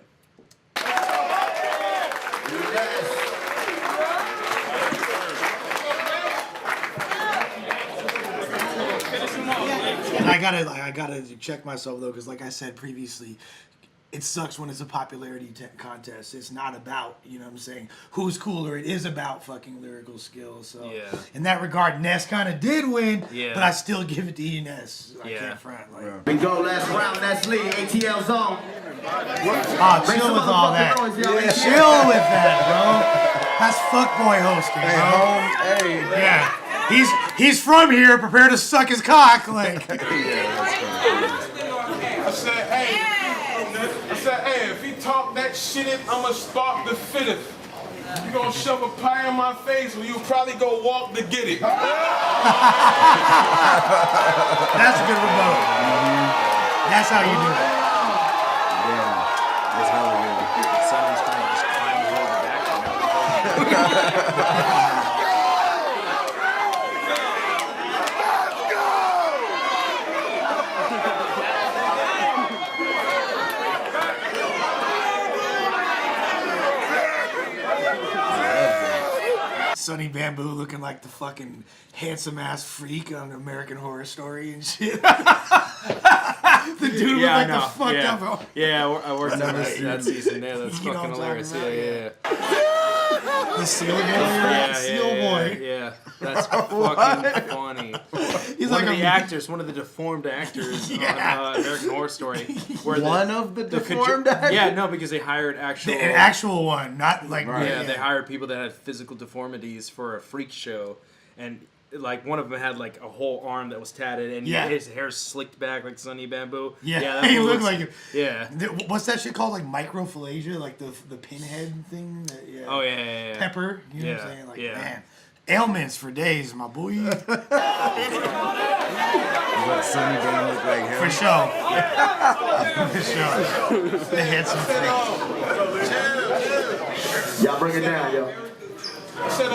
B: And I gotta check myself though, because like I said previously, it sucks when it's a popularity contest. It's not about, you know what I'm saying, who's cooler. It is about fucking lyrical skill. So in that regard, NESS kind of did win, but I still give it to NESS. I can't front. Like,
F: we go last round, Nestle, ATL zone.
B: Chill with all that. Chill with that, bro. That's fuckboy hosting, bro. Yeah. He's from here, prepared to suck his cock. Like,
E: I said, hey, if he talk that shit, I'ma spark the fittest. You gonna shove a pie in my face, or you probably go walk to get it.
B: That's a good rebuttal. That's how you do it.
D: Yeah, that's how we do it.
A: Someone's trying to just climb over the back.
B: Sonny Bamboo looking like the fucking handsome ass freak on American Horror Story and shit. The dude with like the fucked up.
A: Yeah, I worked on that season there. That's fucking hilarious. Yeah.
B: The Seal Boy. Seal Boy.
A: Yeah. That's fucking funny. He's one of the actors, one of the deformed actors on American Horror Story.
D: One of the deformed actors?
A: Yeah, no, because they hired actual...
B: An actual one, not like...
A: Right. Yeah, they hired people that had physical deformities for a freak show. And like one of them had like a whole arm that was tatted, and his hair slicked back like Sonny Bamboo.
B: Yeah,
A: that
B: he looked
A: looks,
B: like
A: yeah.
B: What's that shit called? Like microphalangia, like the pinhead thing. That, yeah.
A: Oh yeah.
B: Pepper. You know what I'm saying? Like man, ailments for days, my boy.
D: What Sonny Bam look like him?
B: For sure. For sure. The handsome freak.
F: Y'all bring it down, yo.
E: I said,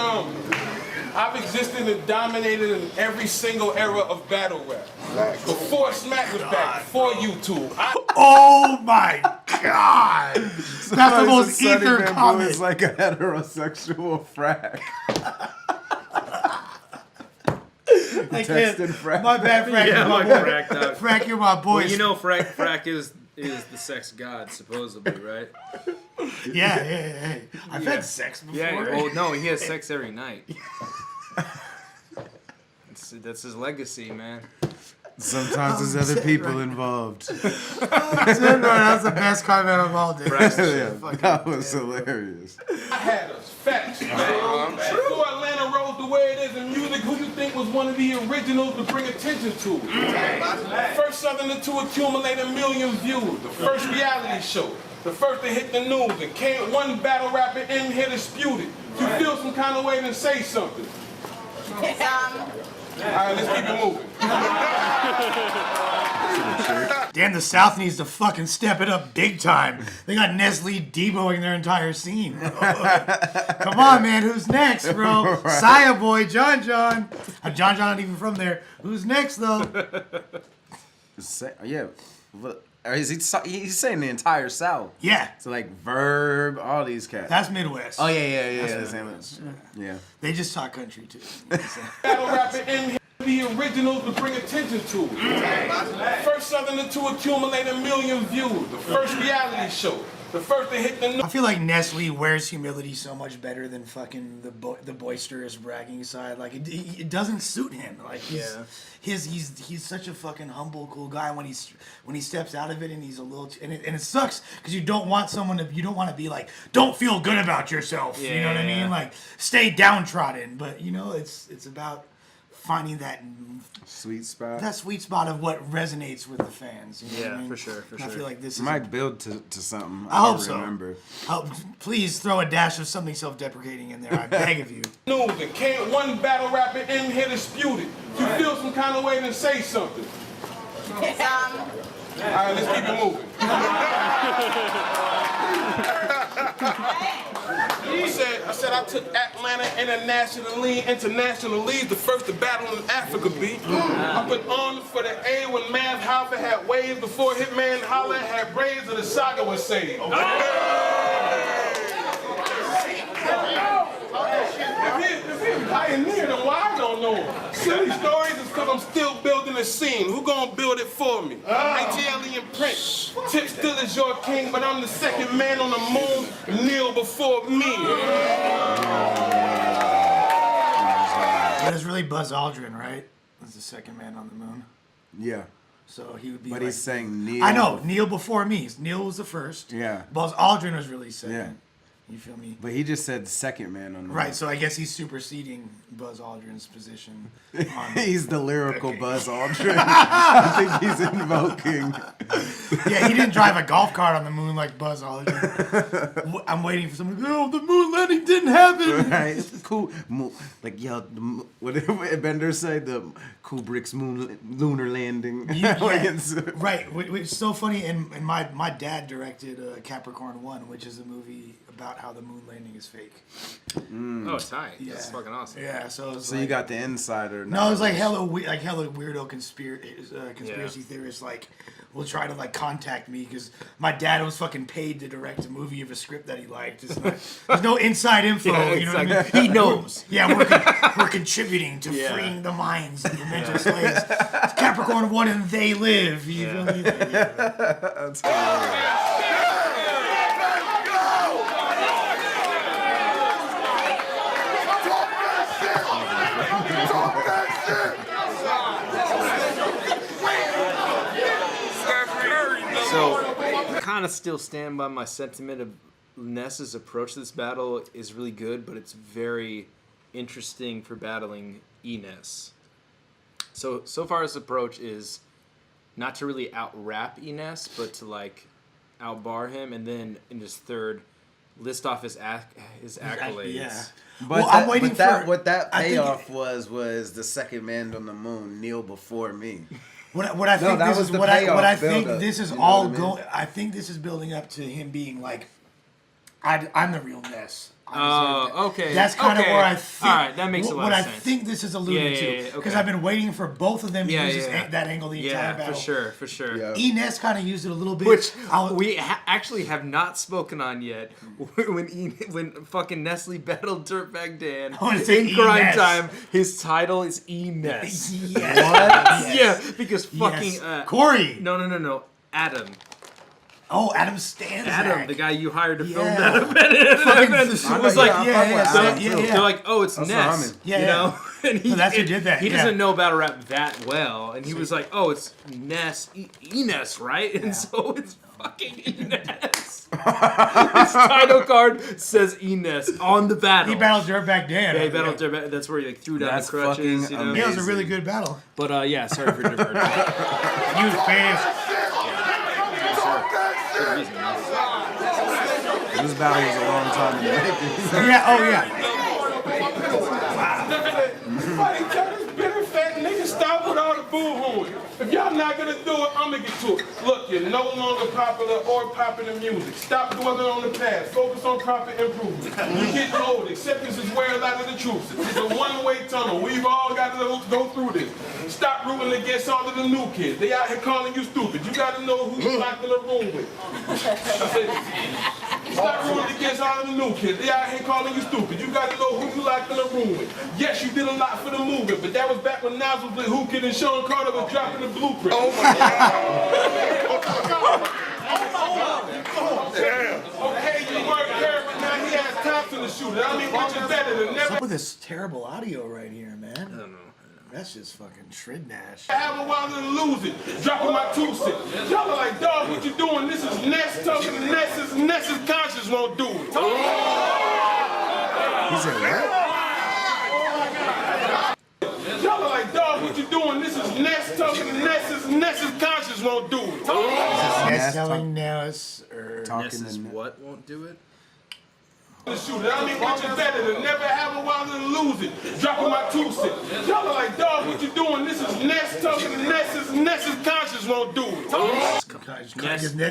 E: I've existed and dominated in every single era of battle rap. Before Smack was back, before YouTube.
B: Oh my God! That's the most ether comment.
D: It's like a heterosexual frack.
B: My bad, Frack.
A: Yeah,
B: my
A: like
B: boy.
A: Frack, dog.
B: Frack, you're my boy.
A: Well, you know, Frack is the sex god, supposedly, right?
B: Yeah. I've had sex before.
A: Yeah. Well, no, he has sex every night. That's his legacy, man.
D: Sometimes there's other people involved.
B: That's the best comment of all day.
D: That was hilarious.
E: I had us facts. Before Atlanta rose the way it is in music, who you think was one of the originals to bring attention to it? First Southerner to accumulate 1 million views. The first reality show. The first to hit the news. And can't one battle rapper in here dispute it. If you feel some kind of way, then say something. Alright, let's keep it moving.
B: Damn, the South needs to fucking step it up big time. They got Nestle deboing their entire scene. Come on, man. Who's next, bro? Saya boy, John. John not even from there. Who's next, though?
D: Yeah. Or he's saying the entire South.
B: Yeah.
D: So like Verb, all these cats.
B: That's Midwest.
D: Oh yeah. Yeah.
B: They just talk country too.
E: Battle rapper in here, the originals to bring attention to it. First Southerner to accumulate 1 million views. The first reality show. The first to hit the news.
B: I feel like Nestle wears humility so much better than fucking the boisterous bragging side. Like it doesn't suit him. Like he's such a fucking humble, cool guy when he steps out of it and he's a little and it sucks because you don't want to be like, don't feel good about yourself. You know what I mean? Like stay downtrodden. But you know it's about finding that
D: sweet spot.
B: That sweet spot of what resonates with the fans. You know what I mean?
A: For sure.
B: I feel like this is
D: might build to something.
B: I hope so.
D: Remember.
B: Please throw a dash of something self-deprecating in there. I beg of you.
E: News and can't one battle rapper in here dispute it. If you feel some kind of way, then say something. Alright, let's keep it moving. I said I took Atlanta internationally, the first to battle in Africa, B. I put on for the A when Mav Halfa had waves before Hitman Holla had braids and the saga was saved. If he's a pioneer, then why I don't know him? Silly stories is because I'm still building a scene. Who gonna build it for me? ATL and Prince. Tip still is your king, but I'm the second man on the moon. Kneel before me.
B: But it's really Buzz Aldrin, right? That's the second man on the moon.
D: Yeah.
B: So he would be.
D: But
B: like,
D: he's saying Neil.
B: I know, Neil before me. Neil was the first.
D: Yeah.
B: Buzz Aldrin was really second.
D: Yeah.
B: You feel me?
D: But he just said second man on the
B: right. So I guess he's superseding Buzz Aldrin's position.
D: He's the lyrical Buzz Aldrin. I think he's invoking.
B: Yeah, he didn't drive a golf cart on the moon like Buzz Aldrin. I'm waiting for someone to go, oh, the moon landing didn't happen.
D: Right. It's cool. Like, yo, what did Bender say? The Kubrick's lunar landing.
B: Right. Which is so funny. And my dad directed Capricorn 1, which is a movie about how the moon landing is fake.
A: Oh, it's tight. Yeah. That's fucking awesome.
B: Yeah, so
D: you got the insider.
B: No, it was like hella weirdo conspiracy theorists like will try to like contact me because my dad was fucking paid to direct a movie of a script that he liked. There's no inside info.
A: Yeah,
B: you know what I mean?
A: He knows.
B: We're contributing to freeing the minds of the mental slaves. It's Capricorn 1 and they live. You feel me?
D: That's hilarious.
A: So, I kind of still stand by my sentiment of NESS's approach to this battle is really good, but it's very interesting for battling NESS. So far his approach is not to really out-rap NESS, but to like out-bar him, and then in his third, list off his accolades.
B: Yeah.
D: But
B: Well, I'm waiting for
D: what that
B: I think
D: payoff was the second man on the moon, kneel before me.
B: What I think
D: that
B: this
D: was
B: is
D: the
B: what I
D: payoff
B: think
D: buildup,
B: this is
D: you know
B: all
D: what I mean?
B: going. I think this is building up to him being like, I'm the real NESS.
A: Okay.
B: That's kind of where I think.
A: All right, that makes a lot
B: what
A: of
B: I
A: sense.
B: think this is alluding to,
A: okay.
B: because I've been waiting for both of them to use that angle the entire battle.
A: for sure.
D: Yeah.
B: NESS kind of used it a little bit,
A: Which we actually have not spoken on yet. When fucking Nestle battled Dirtbag Dan
B: I wanna say
A: in Crime
B: E-Ness.
A: Time, his title is NESS.
B: Yes.
A: Yeah, because fucking
B: Yes. Corey.
A: No, Adam.
B: Oh, Adam Stanzak.
A: Adam, the guy you hired to film
B: Yeah.
A: that event, was like, they're like, oh, it's
D: That's
A: Ness,
B: Yeah,
A: you know, and he,
B: that's who did that,
A: He
B: yeah.
A: doesn't know battle rap that well, and he was like, oh, it's Ness, Ness, right? And so it's fucking Ness. His title card says Ness on the battle.
B: He battled Dirtbag Dan.
A: Yeah, he battled Dirtbag. That's where he like threw down
D: That's
A: the crutches.
D: fucking
A: You know?
B: Yeah, it was a really good battle.
A: But yeah, sorry for Dirtbag.
B: He was fast.
D: This battle was a long time in the making.
B: Yeah. Oh yeah.
E: Somebody tell this bitter fat nigga stop with all the boo-hooing. If y'all not gonna do it, I'm gonna get to it. Look, you're no longer popular or popular music. Stop dwelling on the past. Focus on profit improvement. You're getting old. Acceptance is where a lot of the truth is. It's a one-way tunnel. We've all got to go through this. Stop rooting against all of the new kids. They out here calling you stupid. You gotta know who you locked in the room with. Stop rooting against all of the new kids. They out here calling you stupid. You gotta know who you locked in the room with. Yes, you did a lot for the movement, but that was back when Nas was with Hookid and Sean Carter was dropping the blueprint. Oh my God. Okay, you weren't there, but now he has Thompson to shoot it. I mean, which is better than never.
B: What's with this terrible audio right here, man?
A: I don't know.
B: That's just fucking Tridnash.
E: Have a while and lose it. Dropping my 2 cents. Y'all are like, dog, what you doing? This is Ness talking to Ness's conscience won't do it.
D: He said what?
E: Y'all are like, dog, what you doing? This is Ness talking to Ness's conscience won't do it.
B: Ness telling Ness or
D: Talking
A: Ness's
D: to
A: what won't do it?
E: Shoot it. I mean, which is better than never have a while and lose it. Dropping my 2 cents. Y'all are like, dog, what you doing? This is Ness talking to Ness's conscience won't do it.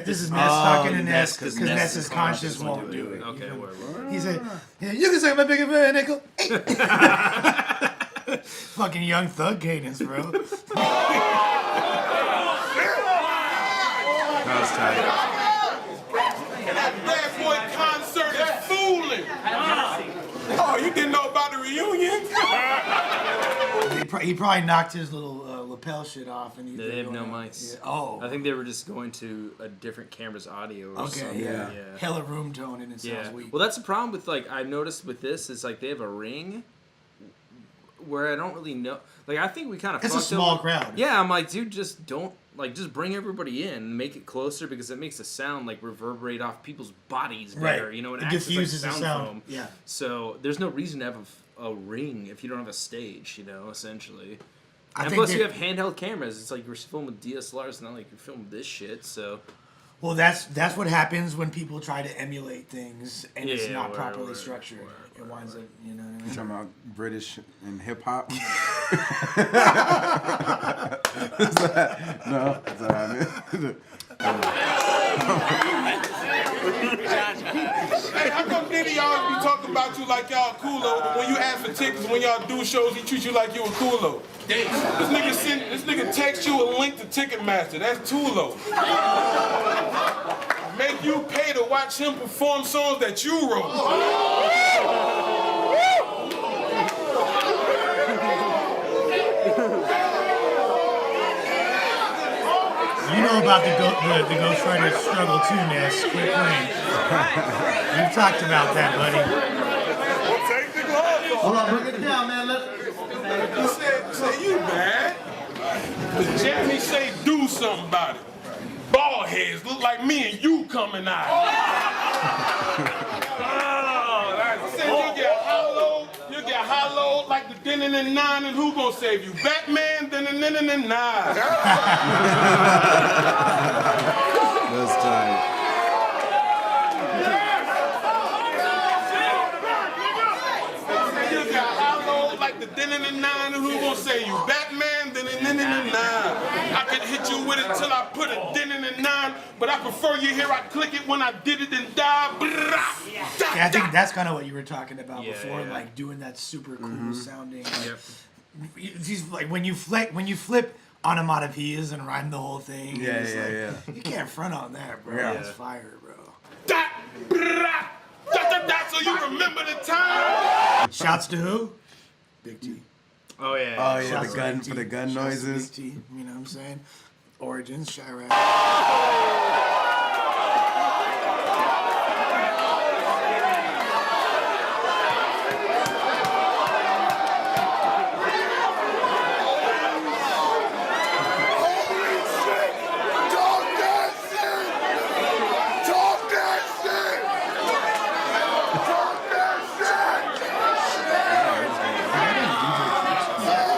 B: This is Ness talking to Ness because Ness's conscience won't do it.
A: Okay, whatever.
B: He said, yeah, "You can say my big man, nickel." Fucking Young Thug cadence, bro.
D: That was tight.
E: That bad boy concert is fooling. Oh, you didn't know about the reunion?
B: He probably knocked his little lapel shit off, and
A: They have no mics.
B: Yeah. Oh,
A: I think they were just going to a different camera's audio or
B: okay,
A: something.
B: yeah. Hella room tone, and it sounds weak.
A: Well, that's the problem with like I noticed with this is like they have a ring where I don't really know. Like I think we kind of
B: It's a small crowd.
A: Yeah, I'm like, dude, just don't just bring everybody in and make it closer because it makes the sound like reverberate off people's bodies better.
B: Right.
A: You know,
B: It
A: acts as, like,
B: diffuses the sound.
A: foam.
B: Yeah.
A: So there's no reason to have a ring if you don't have a stage. You know, essentially.
B: I
A: And
B: think
A: plus,
B: they-
A: you have handheld cameras. It's like you're filming with DSLRs, it's not like you're filming this shit. So.
B: Well, that's what happens when people try to emulate things and it's
A: Yeah,
B: not
A: word,
B: properly
A: word,
B: structured. It winds up, you know what I mean?
D: You talking about British and hip hop? No, that's what I mean.
E: Hey, how come Diddy always be talking about you like y'all coolo, but when you ask for tickets, when y'all do shows, he treats you like you a coolo? This nigga text you a link to Ticketmaster. That's too low. Make you pay to watch him perform songs that you wrote.
B: You know about the ghostwriter struggle too, Ness. Quit playing. We've talked about that, buddy.
F: Hold on, bring it down, man.
E: He said, you mad? But Jeremy say do something about it. Bald heads look like me and you coming out. Oh, I said you get hollow Din-din-din-nine, and who gonna save you? Batman, din-din-din-din-nine.
D: That's tight.
E: You got hollow like the din-din-din-nine, and who gonna save you? Batman, din-din-din-din-nine. I can hit you with it till I put a din-din-din-nine, but I prefer you hear I click it when I did it and die.
B: Yeah, I think that's kind of what you were talking about before,
A: yeah.
B: like doing that super cool sounding. He's like when you flip onomatopoeias and rhyme the whole thing.
D: Yeah.
B: You can't front on that, bro.
D: Yeah.
B: That's fire, bro.
E: So you remember the time?
B: Shouts to who? Big T.
A: Oh yeah.
D: Oh yeah,
B: Shouts
D: the
B: to
D: gun
B: Big T.
D: for the gun
B: Shouts to
D: noises.
B: Big T, you know what I'm saying? Origins, Chirac.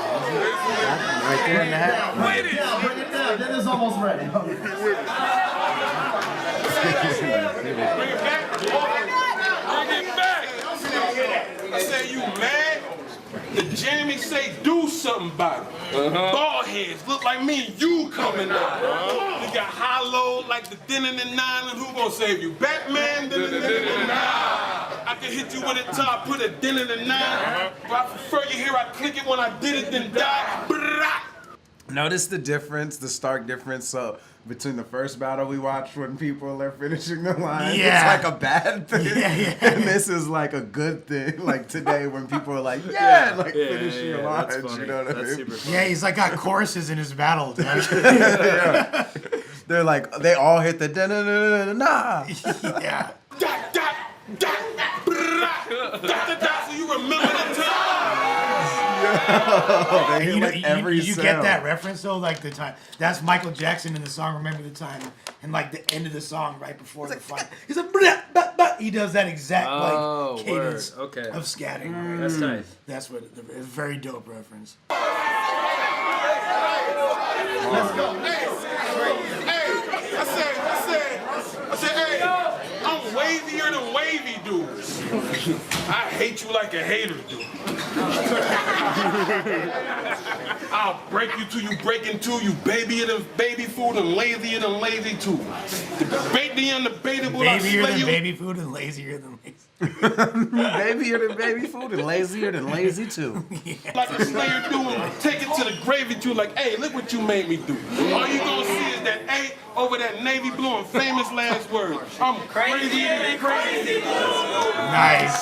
D: Right there in the hat.
F: Bring it down. Then it's almost ready.
E: Bring it back. Bring it back. I say, you mad? The jammy say do something about it. Bald heads look like me and you coming out. You got hollow like the din-din-din-nine, and who gonna save you? Batman, din-din-din-din-nine. I can hit you with a top, put a din-din-din-nine, but I prefer you hear I click it when I did it, then die.
D: Notice the difference, the stark difference. So between the first battle we watched when people are finishing the line,
B: Yeah.
D: it's like a bad thing.
B: Yeah.
D: And this is like a good thing. Like today when people are like, finishing your lines.
A: That's funny.
D: You know what I mean?
A: Super funny.
B: Yeah, he's like got choruses in his battle, dude.
D: They're like, they all hit the da-na-na-na-na-na.
B: Yeah.
E: So you remember the time?
D: They hit like every
B: you get
D: sound.
B: that reference though, like the time. That's Michael Jackson in the song "Remember the Time," and like the end of the song right before the fight. He's like, "Blah, blah, blah." He does that exact
A: Oh,
B: like cadence
A: word. Okay.
B: of scatting. Right?
A: That's nice.
B: That's what it's a very dope reference.
E: Let's go. Hey, I said, hey, I'm wavier than wavy dudes. I hate you like a hater do. I'll break you till you break in two. You babier than baby food and lazier than lazy too. Debate the undebatable. I
B: Babier
E: slay
B: than
E: you.
B: baby food and lazier than lazy.
D: Babier than baby food and lazier than lazy too.
E: Like a slayer doing, take it to the gravy too. Like, hey, look what you made me do. All you gonna see is that A over that navy blue and famous last word. I'm crazy than crazy.
B: Nice.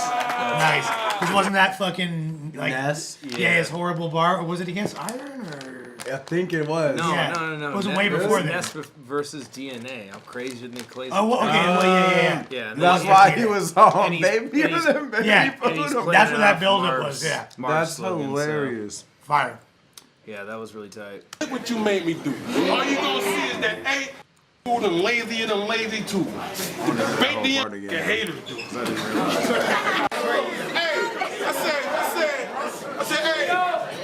B: Because wasn't that fucking like
D: NESS?
B: Yeah, his horrible bar, or was it against Iron or?
D: I think it was.
A: No,
B: Yeah.
A: no.
B: It was way before that.
A: NESS versus DNA. I'm crazier than crazy.
B: Oh, well, okay, well, yeah.
A: Yeah. and
D: That's
A: then-
D: why he was on
A: And he's-
D: babier
A: and he's-
D: than baby
B: Yeah,
A: and he's
D: food.
A: playing
B: That's
A: it
B: what that
A: off
B: buildup
A: Marv's-
B: was, yeah.
A: Marv's
D: That's
A: slogan, so-
D: hilarious.
B: Fire.
A: Yeah, that was really tight.
E: Look what you made me do. All you gonna see is that A food and lazier than lazy too. Debate the
D: part again.
E: hater do. Hey, I said, hey,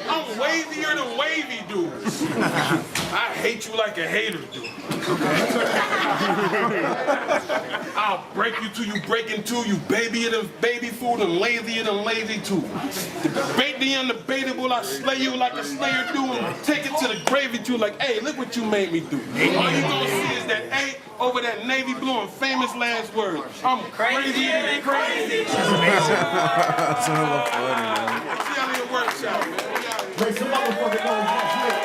E: I'm wavier than wavy dudes. I hate you like a hater do. I'll break you till you break in two. You babier than baby food and lazier than lazy too. Debate the undebatable. I slay you like a slayer do. And take it to the gravy too. Like, hey, look what you made me do. All you gonna see is that A over that navy blue and famous last word. I'm crazy than crazy.
B: That's amazing.
D: That's hella funny, man.
E: See how it works out, man. We out here.
F: Make some motherfucking noise next week.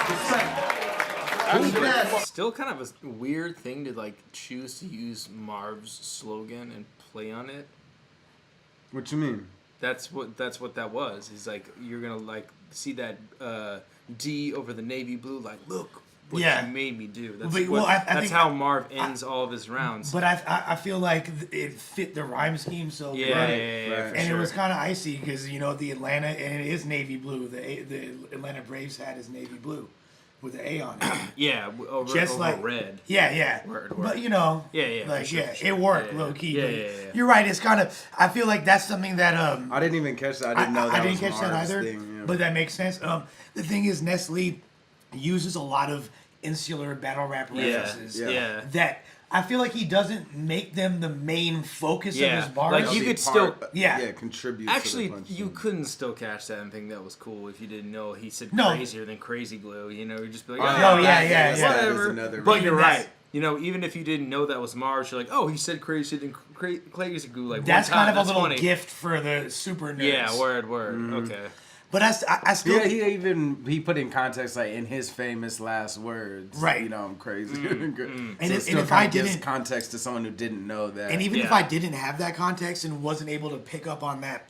D: He's like,
F: Who's next?
A: Still kind of a weird thing to like choose to use Marv's slogan and play on it.
D: what you mean?
A: That's what that was. He's like, you're gonna like see that D over the navy blue. Like, look what
B: Yeah.
A: you made me do. That's
B: But, well, I
A: that's
B: think-
A: how Marv ends all of his rounds.
B: But I feel like it fit the rhyme scheme so
A: yeah,
B: good.
A: for
B: And
A: sure.
B: it was kind of icy because, you know, the Atlanta, and it is navy blue. The Atlanta Braves hat is navy blue. with the A on it.
A: Yeah, over red.
B: Yeah.
A: Word.
B: But you know,
A: Yeah.
B: It worked low key.
A: Yeah.
B: You're right. It's kind of. I feel like that's something that
D: I didn't even catch that. I didn't know that.
B: I didn't
D: was
B: catch that
D: Mars
B: either.
D: thing, yeah.
B: But that makes sense. The thing is, Nestle uses a lot of insular battle rap references.
D: Yeah.
B: That I feel like he doesn't make them the main focus of his bars.
A: Like you could still
D: contribute.
A: Actually,
D: to the
A: you couldn't still catch that and think that was cool if you didn't know he said
B: No.
A: crazier than Crazy Glue. You know, you'd just be like,
B: whatever.
A: But you're right. You know, even if you didn't know that was Mars, you're like, oh, he said crazier than Crazy Glue. Like
B: that's
A: one time.
B: kind of a little
A: funny.
B: gift for the super nerds.
A: Yeah, word.
B: Mm-hmm.
A: Okay.
B: But I still.
D: Yeah, he put in context like in his famous last words.
B: Right.
D: You know, I'm crazy.
B: And
D: So
B: if
D: still
B: I
D: gives
B: didn't
D: context to someone who didn't know that.
B: And even if I didn't have that context and wasn't able to pick up on that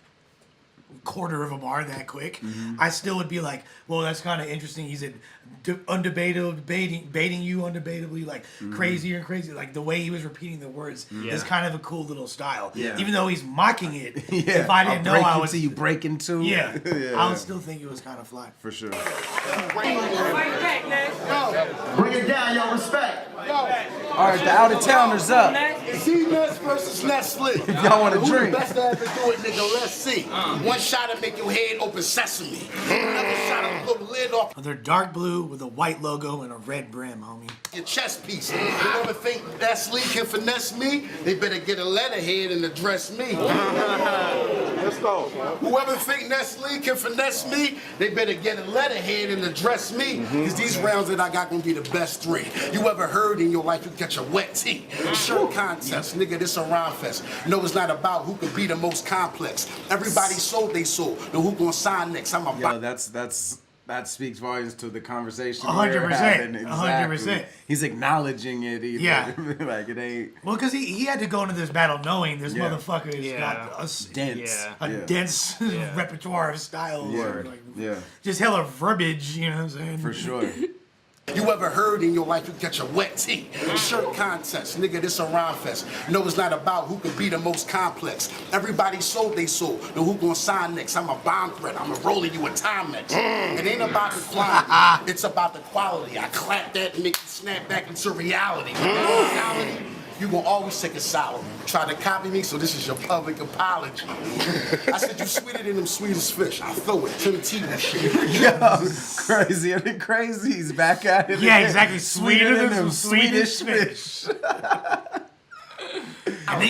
B: quarter of a bar that quick, I still would be like, well, that's kind of interesting. He said, baiting you undebatably, like crazier and crazy. Like the way he was repeating the words is kind of a cool little style.
D: Yeah.
B: Even though he's mocking it, if I didn't know, I would.
D: You break into.
B: Yeah, I would still think it was kind of fly.
D: For sure.
F: Bring it down, yo, respect.
D: All right, the out of towners up.
G: C-Ness versus Nestle.
D: If y'all want to
G: Who
D: drink.
G: the best to ever do it, nigga? Let's see. One shot to make your head open sesame. Another shot to blow the lid off
B: They're dark blue with a white logo and a red brim, homie.
G: your chest piece. You ever think Nestle can finesse me? They better get a letterhead and address me. Let's go. Whoever think Nestle can finesse me, they better get a letterhead and address me. Because these rounds that I got gonna be the best three. You ever heard in your life you catch a wet tee? Shirt contest, nigga, this a rhyme fest. No, it's not about who could be the most complex. Everybody sold they sold. Now who gonna sign next? I'm about.
D: Yo, that speaks volumes to the conversation.
B: 100%. 100%.
D: He's acknowledging it. Either.
B: Yeah.
D: Like it ain't.
B: Well, because he had to go into this battle knowing this motherfucker has got a dense repertoire of styles.
D: Yeah.
B: Just hella verbiage, you know what I'm saying?
D: For sure.
G: You ever heard in your life you catch a wet tee? Shirt contest, nigga, this a rhyme fest. No, it's not about who could be the most complex. Everybody sold they sold. Now who gonna sign next? I'm a bomb threat. I'm a rolling you a Timex. It ain't about the quantity. It's about the quality. I clap that and make you snap back into reality. Reality. You gonna always take a sour. Try to copy me, so this is your public apology. I said you sweeter than them sweetest fish. I throw it to the TV shit.
D: Yo, crazy. I mean, crazy. He's back at it.
B: Yeah,
D: again.
B: exactly. Sweeter than them
D: Swedish fish.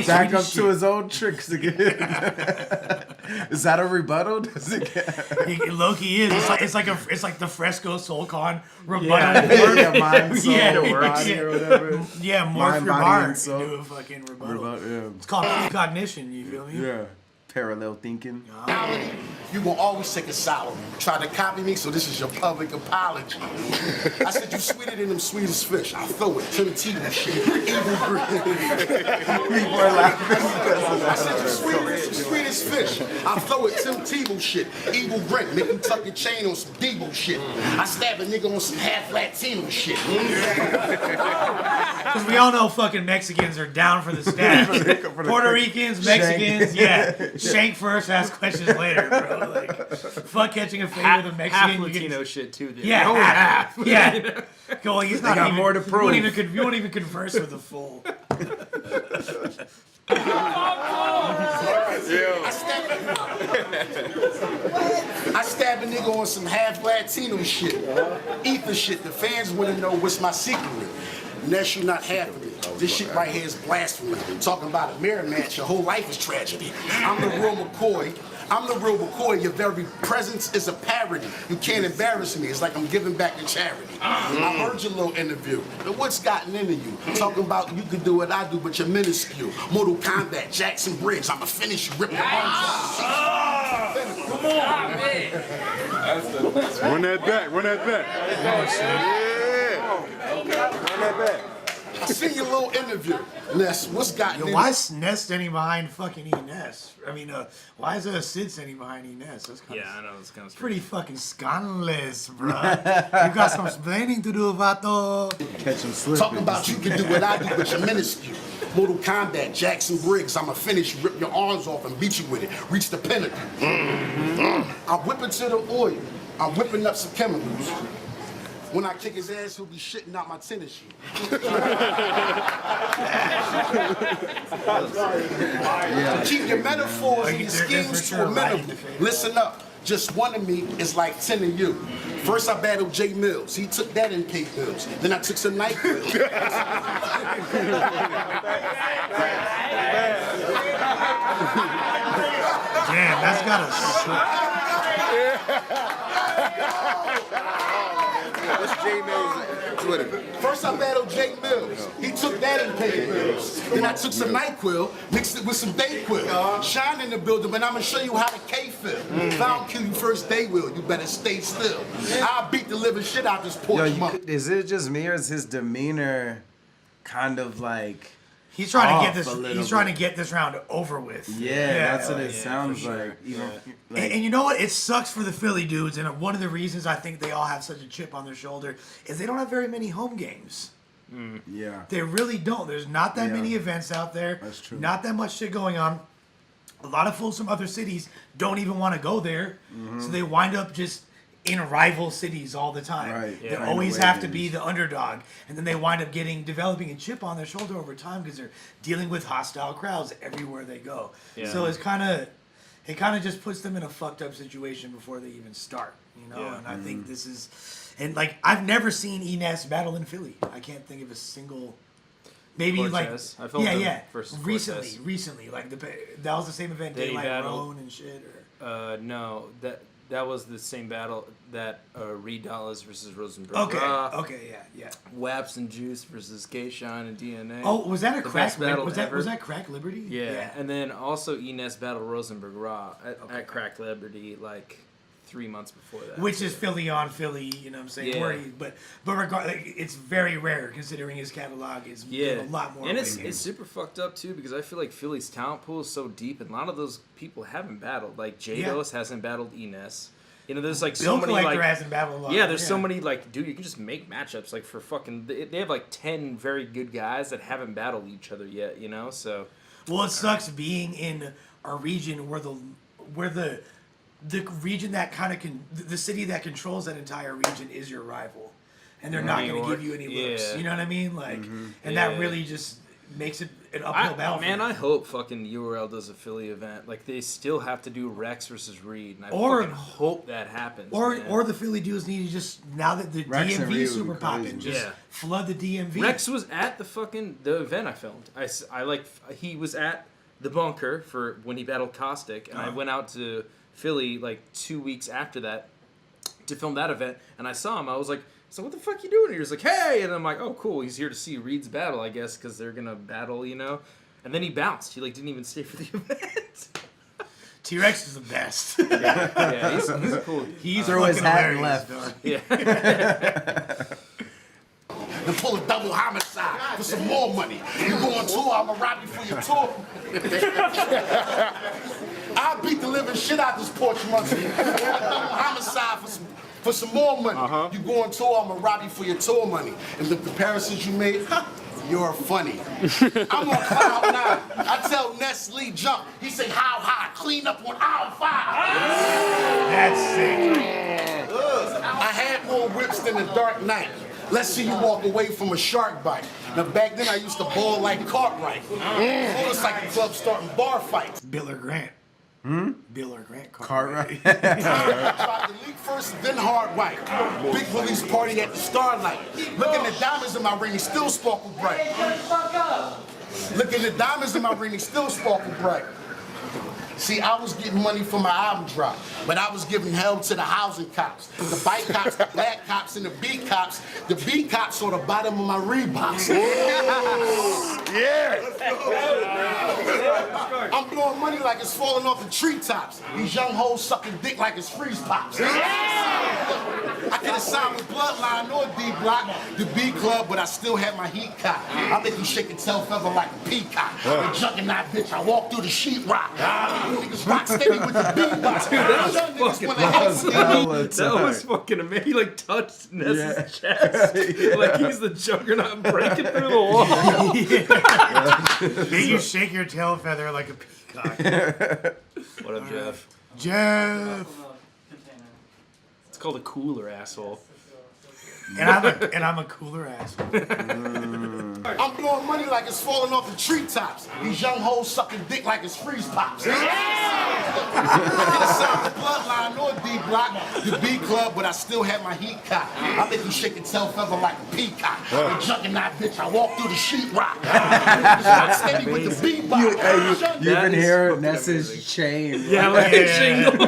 D: Back up to his old tricks again. Is that a rebuttal? Does it get...
B: Low-key is. It's like the Fresco Solcon rebuttal.
D: Yeah, mind, soul,
B: Yeah,
D: body or whatever.
B: Yeah, morph
D: Mind,
B: your
D: body,
B: bar
D: and
B: and
D: soul.
B: do a fucking rebuttal.
D: Yeah.
B: It's called precognition, you feel me?
D: Yeah. Parallel thinking.
G: You gonna always take a sour. Try to copy me, so this is your public apology. I said you sweeter than them sweetest fish. I throw it to the TV shit. Evil
D: People are laughing.
G: I said you sweeter than some sweetest fish. I throw it to the Tebow shit. Evil grin, make you tuck your chain on some Debo shit. I stab a nigga on some half Latino shit.
B: Because we all know fucking Mexicans are down for the stab. Puerto Ricans, Mexicans, Shank first, ask questions later, bro. Like, fuck catching a fade with a Mexican.
A: Half Latino shit too. Dude.
B: Yeah, half. Yeah. Go, he's not
D: got
B: even,
D: more to prove.
B: You won't even converse with the full.
G: I stab a nigga on some half Latino shit. Ether shit. The fans want to know what's my secret. Ness, you not half of it. This shit right here is blasphemy. Talking about a mirror match, your whole life is tragedy. I'm the real McCoy. Your very presence is a parody. You can't embarrass me. It's like I'm giving back to charity. I heard your little interview. But what's gotten into you? Talking about you can do what I do, but you're minuscule. Mortal Kombat, Jackson Briggs. I'ma finish you, rip your arms off. Come on.
H: Run that back.
G: I seen your little interview. Ness, what's gotten into
B: Why is Ness standing behind fucking E-Ness? I mean, why is Sid standing behind E-Ness? That's kind
A: I know it's kind of
B: pretty fucking scandalous, bro. You got some explaining to do, vato.
D: Catch him slipping.
G: Talking about you can do what I do, but you're minuscule. Mortal Kombat, Jackson Briggs. I'ma finish you, rip your arms off and beat you with it. Reach the pinnacle. I'm whipping to the oil. I'm whipping up some chemicals. When I kick his ass, he'll be shitting out my tennis shoe. Keep your metaphors and your schemes to a minimum. Listen up. Just one of me is like 10 of you. First I battled Jay Mills. He took that and paid bills. Then I took some NyQuil.
B: Damn, that's gotta
H: What's J Mills Twitter?
G: First I battled Jay Mills. He took that and paid bills. Then I took some NyQuil, mixed it with some Dayquil. Shine in the building, but I'm gonna show you how the K feel. If I don't kill you first, they will. You better stay still. I'll beat the living shit out this porch monk.
D: Is it just me or is his demeanor kind of like?
B: He's trying to get this. He's trying to get this round over with.
D: Yeah, that's what it sounds like.
B: And you know what? It sucks for the Philly dudes, and one of the reasons I think they all have such a chip on their shoulder is they don't have very many home games.
D: Yeah,
B: they really don't. There's not that many events out there.
D: That's true.
B: Not that much shit going on. A lot of fools from other cities don't even want to go there, so they wind up just in rival cities all the time.
D: Right.
B: They always have to be the underdog, and then they wind up developing a chip on their shoulder over time because they're dealing with hostile crowds everywhere they go.
A: Yeah.
B: So it kind of just puts them in a fucked up situation before they even start, you know. And I think this is, and like I've never seen NESS battle in Philly. I can't think of a single. Maybe
A: Cortez. I
B: like
A: filmed versus
B: recently, like that was the same event,
A: They
B: Daylight
A: battled.
B: Roan and shit. Or
A: No, that was the same battle that Reed Dallas versus Rosenberg.
B: okay, yeah.
A: Waps and Juice versus K-Shine and DNA.
B: Oh, was that a
A: The
B: crack?
A: best battle
B: Was
A: ever.
B: that Crack Liberty?
A: Yeah. And then also NESS battled Rosenberg Raw at Crack Liberty like 3 months before that.
B: Which is Philly on Philly, you know what I'm saying?
A: Yeah.
B: But it's very rare considering his catalog is a lot more.
A: And it's super fucked up too because I feel like Philly's talent pool is so deep and a lot of those people haven't battled. Like Jados hasn't battled NESS. You know, there's like so many like
B: hasn't battled a lot.
A: Yeah, there's so many like dude, you can just make matchups like for fucking. They have like 10 very good guys that haven't battled each other yet. You know, so.
B: Well, it sucks being in a region where the region that kind of the city that controls that entire region is your rival, and they're not going to give you any looks. You know what I mean? Like, and that really just makes it an uphill battle.
A: Man, I hope fucking URL does a Philly event. Like they still have to do Rex versus Reed, and I fucking hope that happens.
B: Or the Philly dudes need to just now that the
D: Rex
B: DMV super popping, just flood the DMV.
A: Rex was at the event I filmed. He was at the bunker for when he battled Caustic, and I went out to Philly like 2 weeks after that to film that event, and I saw him. I was like, so what the fuck you doing here? He's like, hey, and I'm like, oh cool, he's here to see Reed's battle, I guess, because they're gonna battle, you know. And then he bounced. He like didn't even stay for the event.
B: T-Rex is the best.
A: yeah, he's cool.
B: He's
D: throw his hat and
B: left.
A: Yeah.
G: And pull a double homicide for some more money. You go on tour, I'ma rob you for your tour. I'll beat the living shit out this porch monkey. Homicide for some more money. You go on tour, I'ma rob you for your tour money. And the comparisons you made, you're funny. I'm on cloud 9. I tell NESS Lee jump. He say how high? Clean up on aisle 5.
B: That's sick.
G: I had more whips than the Dark Knight. Let's see you walk away from a shark bite. Now back then I used to ball like Cartwright. Motorcycle club starting bar fights.
B: Bill or Grant. Bill or Grant.
D: Cartwright.
G: Tried to leak first, then hard white. Big police party at the Starlight. Look at the diamonds in my ring, they still sparkle bright. Look at the diamonds in my ring, they still sparkle bright. See, I was getting money for my album drop, but I was giving hell to the housing cops, the bike cops, the black cops, and the beat cops. The beat cops on the bottom of my Reeboks.
H: Yeah.
G: I'm blowing money like it's falling off the treetops. These young hoes sucking dick like it's freeze pops. I could have signed with Bloodline or D-Block, the B Club, but I still had my heat cock. I make you shake and tail feather like a peacock. The juggernaut bitch, I walk through the sheetrock. Niggas rock steady with the beatbox.
A: That was fucking amazing. He like touched Ness's chest. Like he's the juggernaut breaking through the wall.
B: Make you shake your tail feather like a peacock.
A: What up, Jeff?
B: Jeff.
A: It's called a cooler, asshole.
B: And I'm a cooler asshole.
G: I'm blowing money like it's falling off the treetops. These young hoes sucking dick like it's freeze pops. I can't sign the bloodline or D block, the B club, but I still have my heat cock. I make you shake your tail feather like a peacock. The juggernaut bitch, I walk through the sheetrock. Steady with the beatbox.
D: You can hear Ness's chain.
A: Yeah, like a jingle.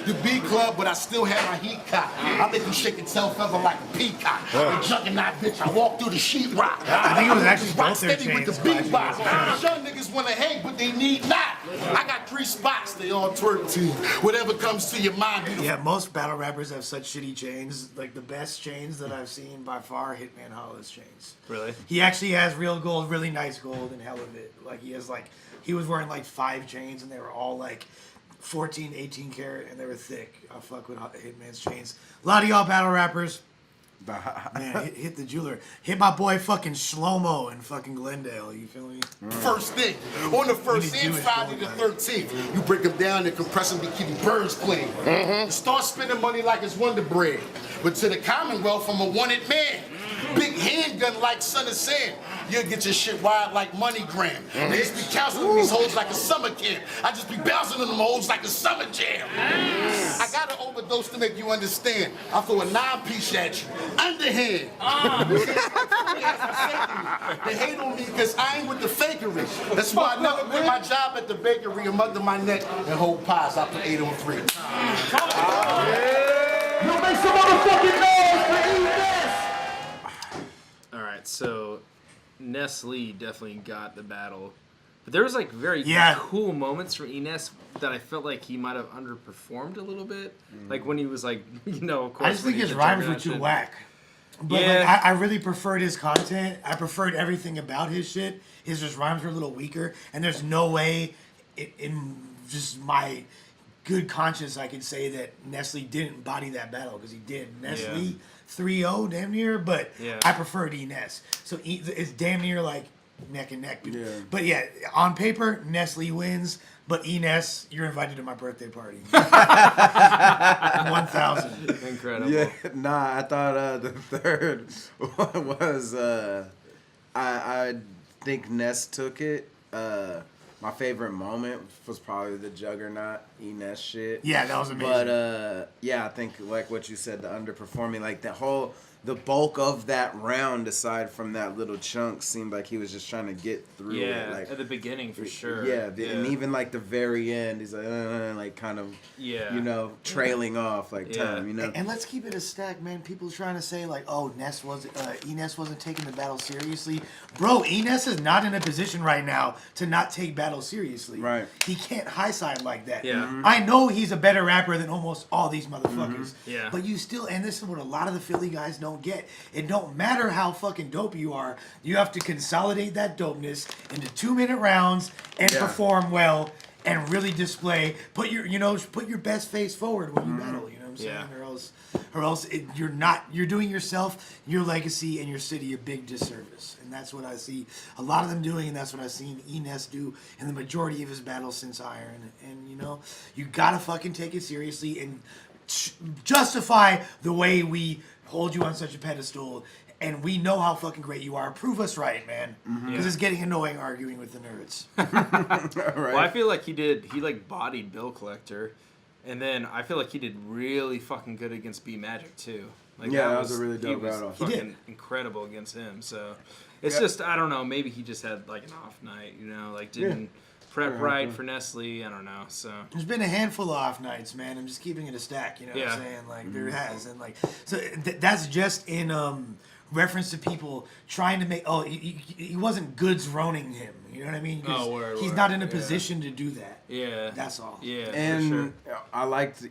G: The B club, but I still have my heat cock. I make you shake your tail feather like a peacock. The juggernaut bitch, I walk through the sheetrock.
B: I think it was actually
G: rock
B: both their
G: steady with the
B: chains.
G: beatbox. Young niggas wanna hang, but they need not. I got 3 spots, they all twerk team. Whatever comes to your mind.
B: Yeah, most battle rappers have such shitty chains. Like the best chains that I've seen by far, Hitman Hollow's chains.
A: Really?
B: He actually has real gold, really nice gold, and hell of it. Like he was wearing like 5 chains, and they were all like 14, 18 karat, and they were thick. I fuck with Hitman's chains. A lot of y'all battle rappers, man, hit the jeweler. Hit my boy fucking Shlomo in fucking Glendale. You feel me?
G: First thing, on the first and Friday the 13th, you break them down and compress them to keep the birds clean. You start spending money like it's Wonder Bread. But to the Commonwealth, I'm a wanted man. Big handgun like Son of Sam. You'll get your shit wired like MoneyGram. Niggas be counseling these hoes like a summer camp. I just be bouncing on them hoes like a summer jam. I got an overdose to make you understand. I throw a 9-piece at you. Underhand. They hate on me because I ain't with the fakery. That's why I never quit my job at the bakery and mother my neck and hold pies out to 8 on 3.
F: You make some motherfucking noise for NESS!
A: All right, so Nestle definitely got the battle, but there was like very cool moments from NESS that I felt like he might have underperformed a little bit. Like when he was like, of course.
B: I just think his rhymes were too whack. But like, I really preferred his content. I preferred everything about his shit. His just rhymes were a little weaker, and there's no way in just my good conscience I could say that Nestle didn't body that battle, because he did. Nestle 3-0 damn near, but I preferred NESS. So it's damn near like neck and neck. Yeah. But yeah, on paper, Nestle wins, but NESS, you're invited to my birthday party. 1,000.
A: Incredible.
D: Yeah, nah, I thought the third was, I think NESS took it. My favorite moment was probably the Juggernaut NESS shit.
B: Yeah, that was amazing.
D: But I think like what you said, the underperforming, like the bulk of that round, aside from that little chunk, seemed like he was just trying to get through it.
A: Yeah,
D: like,
A: at the beginning for sure.
D: Yeah, and even like the very end, he's like kind of, trailing off like time,
B: And let's keep it a stack, man. People trying to say like, oh, NESS wasn't taking the battle seriously. Bro, NESS is not in a position right now to not take battle seriously.
D: Right.
B: He can't high side like that.
A: Yeah.
B: I know he's a better rapper than almost all these motherfuckers.
A: Yeah.
B: But you still, and this is what a lot of the Philly guys don't get. It don't matter how fucking dope you are. You have to consolidate that dopeness into 2-minute rounds and perform well and really display. Put your best face forward when you battle. You know what I'm saying? Or else you're doing yourself, your legacy, and your city a big disservice. And that's what I see a lot of them doing, and that's what I've seen NESS do in the majority of his battles since Iron. And you gotta fucking take it seriously and justify the way we hold you on such a pedestal, and we know how fucking great you are. Prove us right, man. Because it's getting annoying arguing with the nerds.
D: Right.
A: Well, I feel like he bodied Bill Collector, and then I feel like he did really fucking good against B Magic too. Like
D: that was a really dope battle.
A: He fucking incredible against him. So it's just, I don't know, maybe he just had like an off night, didn't prep right for Nestle. I don't know. So
B: there's been a handful of off nights, man. I'm just keeping it a stack. You know what I'm saying? Like there has, and like so that's just in reference to people trying to make. Oh, he wasn't goods roning him. You know what I mean? He's not in a position to do that. Yeah, that's all.
A: Yeah,
D: and for sure. I liked.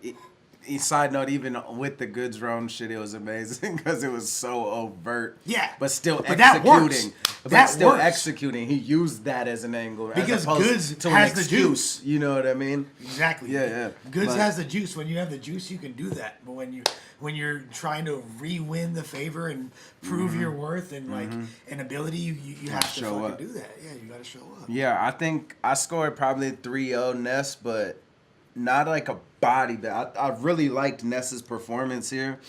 D: Side note, even with the goods roam shit, it was amazing because it was so overt.
B: Yeah,
D: but still
B: executing.
D: Executing. He used that as an angle
B: because goods has the juice.
D: You know what I mean?
B: Exactly.
D: Yeah.
B: Goods has the juice. When you have the juice, you can do that. But when you're trying to re-win the favor and prove your worth and like an ability, you have to fucking do that. Yeah, you got to show up.
D: Yeah, I think I scored probably 3-0 NESS, but not like a body that I really liked Ness's performance here.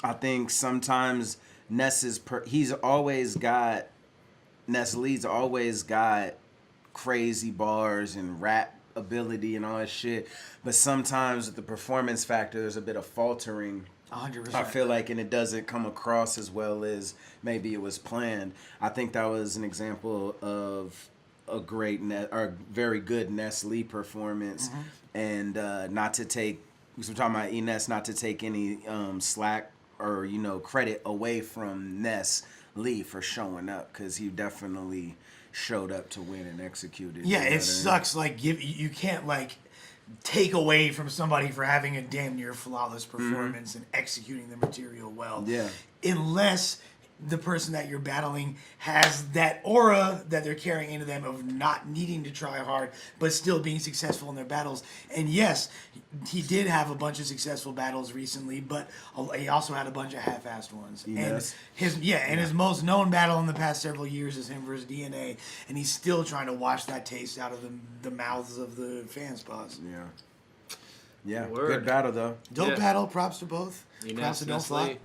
D: I think sometimes Ness Lee's always got crazy bars and rap ability and all that shit, but sometimes with the performance factor there's a bit of faltering.
B: 100%.
D: I feel like, and it doesn't come across as well as maybe it was planned. I think that was an example of a very good Ness Lee performance, and not to take, we're talking about NESS, not to take any slack or credit away from Ness Lee for showing up, because he definitely showed up to win and executed.
B: Yeah, it sucks. Like you can't like take away from somebody for having a damn near flawless performance and executing the material well.
D: Yeah.
B: Unless the person that you're battling has that aura that they're carrying into them of not needing to try hard, but still being successful in their battles. And yes, he did have a bunch of successful battles recently, but he also had a bunch of half-assed ones.
D: Yes.
B: And his most known battle in the past several years is him versus DNA, and he's still trying to wash that taste out of the mouths of the fans' paws.
D: Yeah. Good battle though.
B: Dope battle. Props to both. Props to Don't Flop.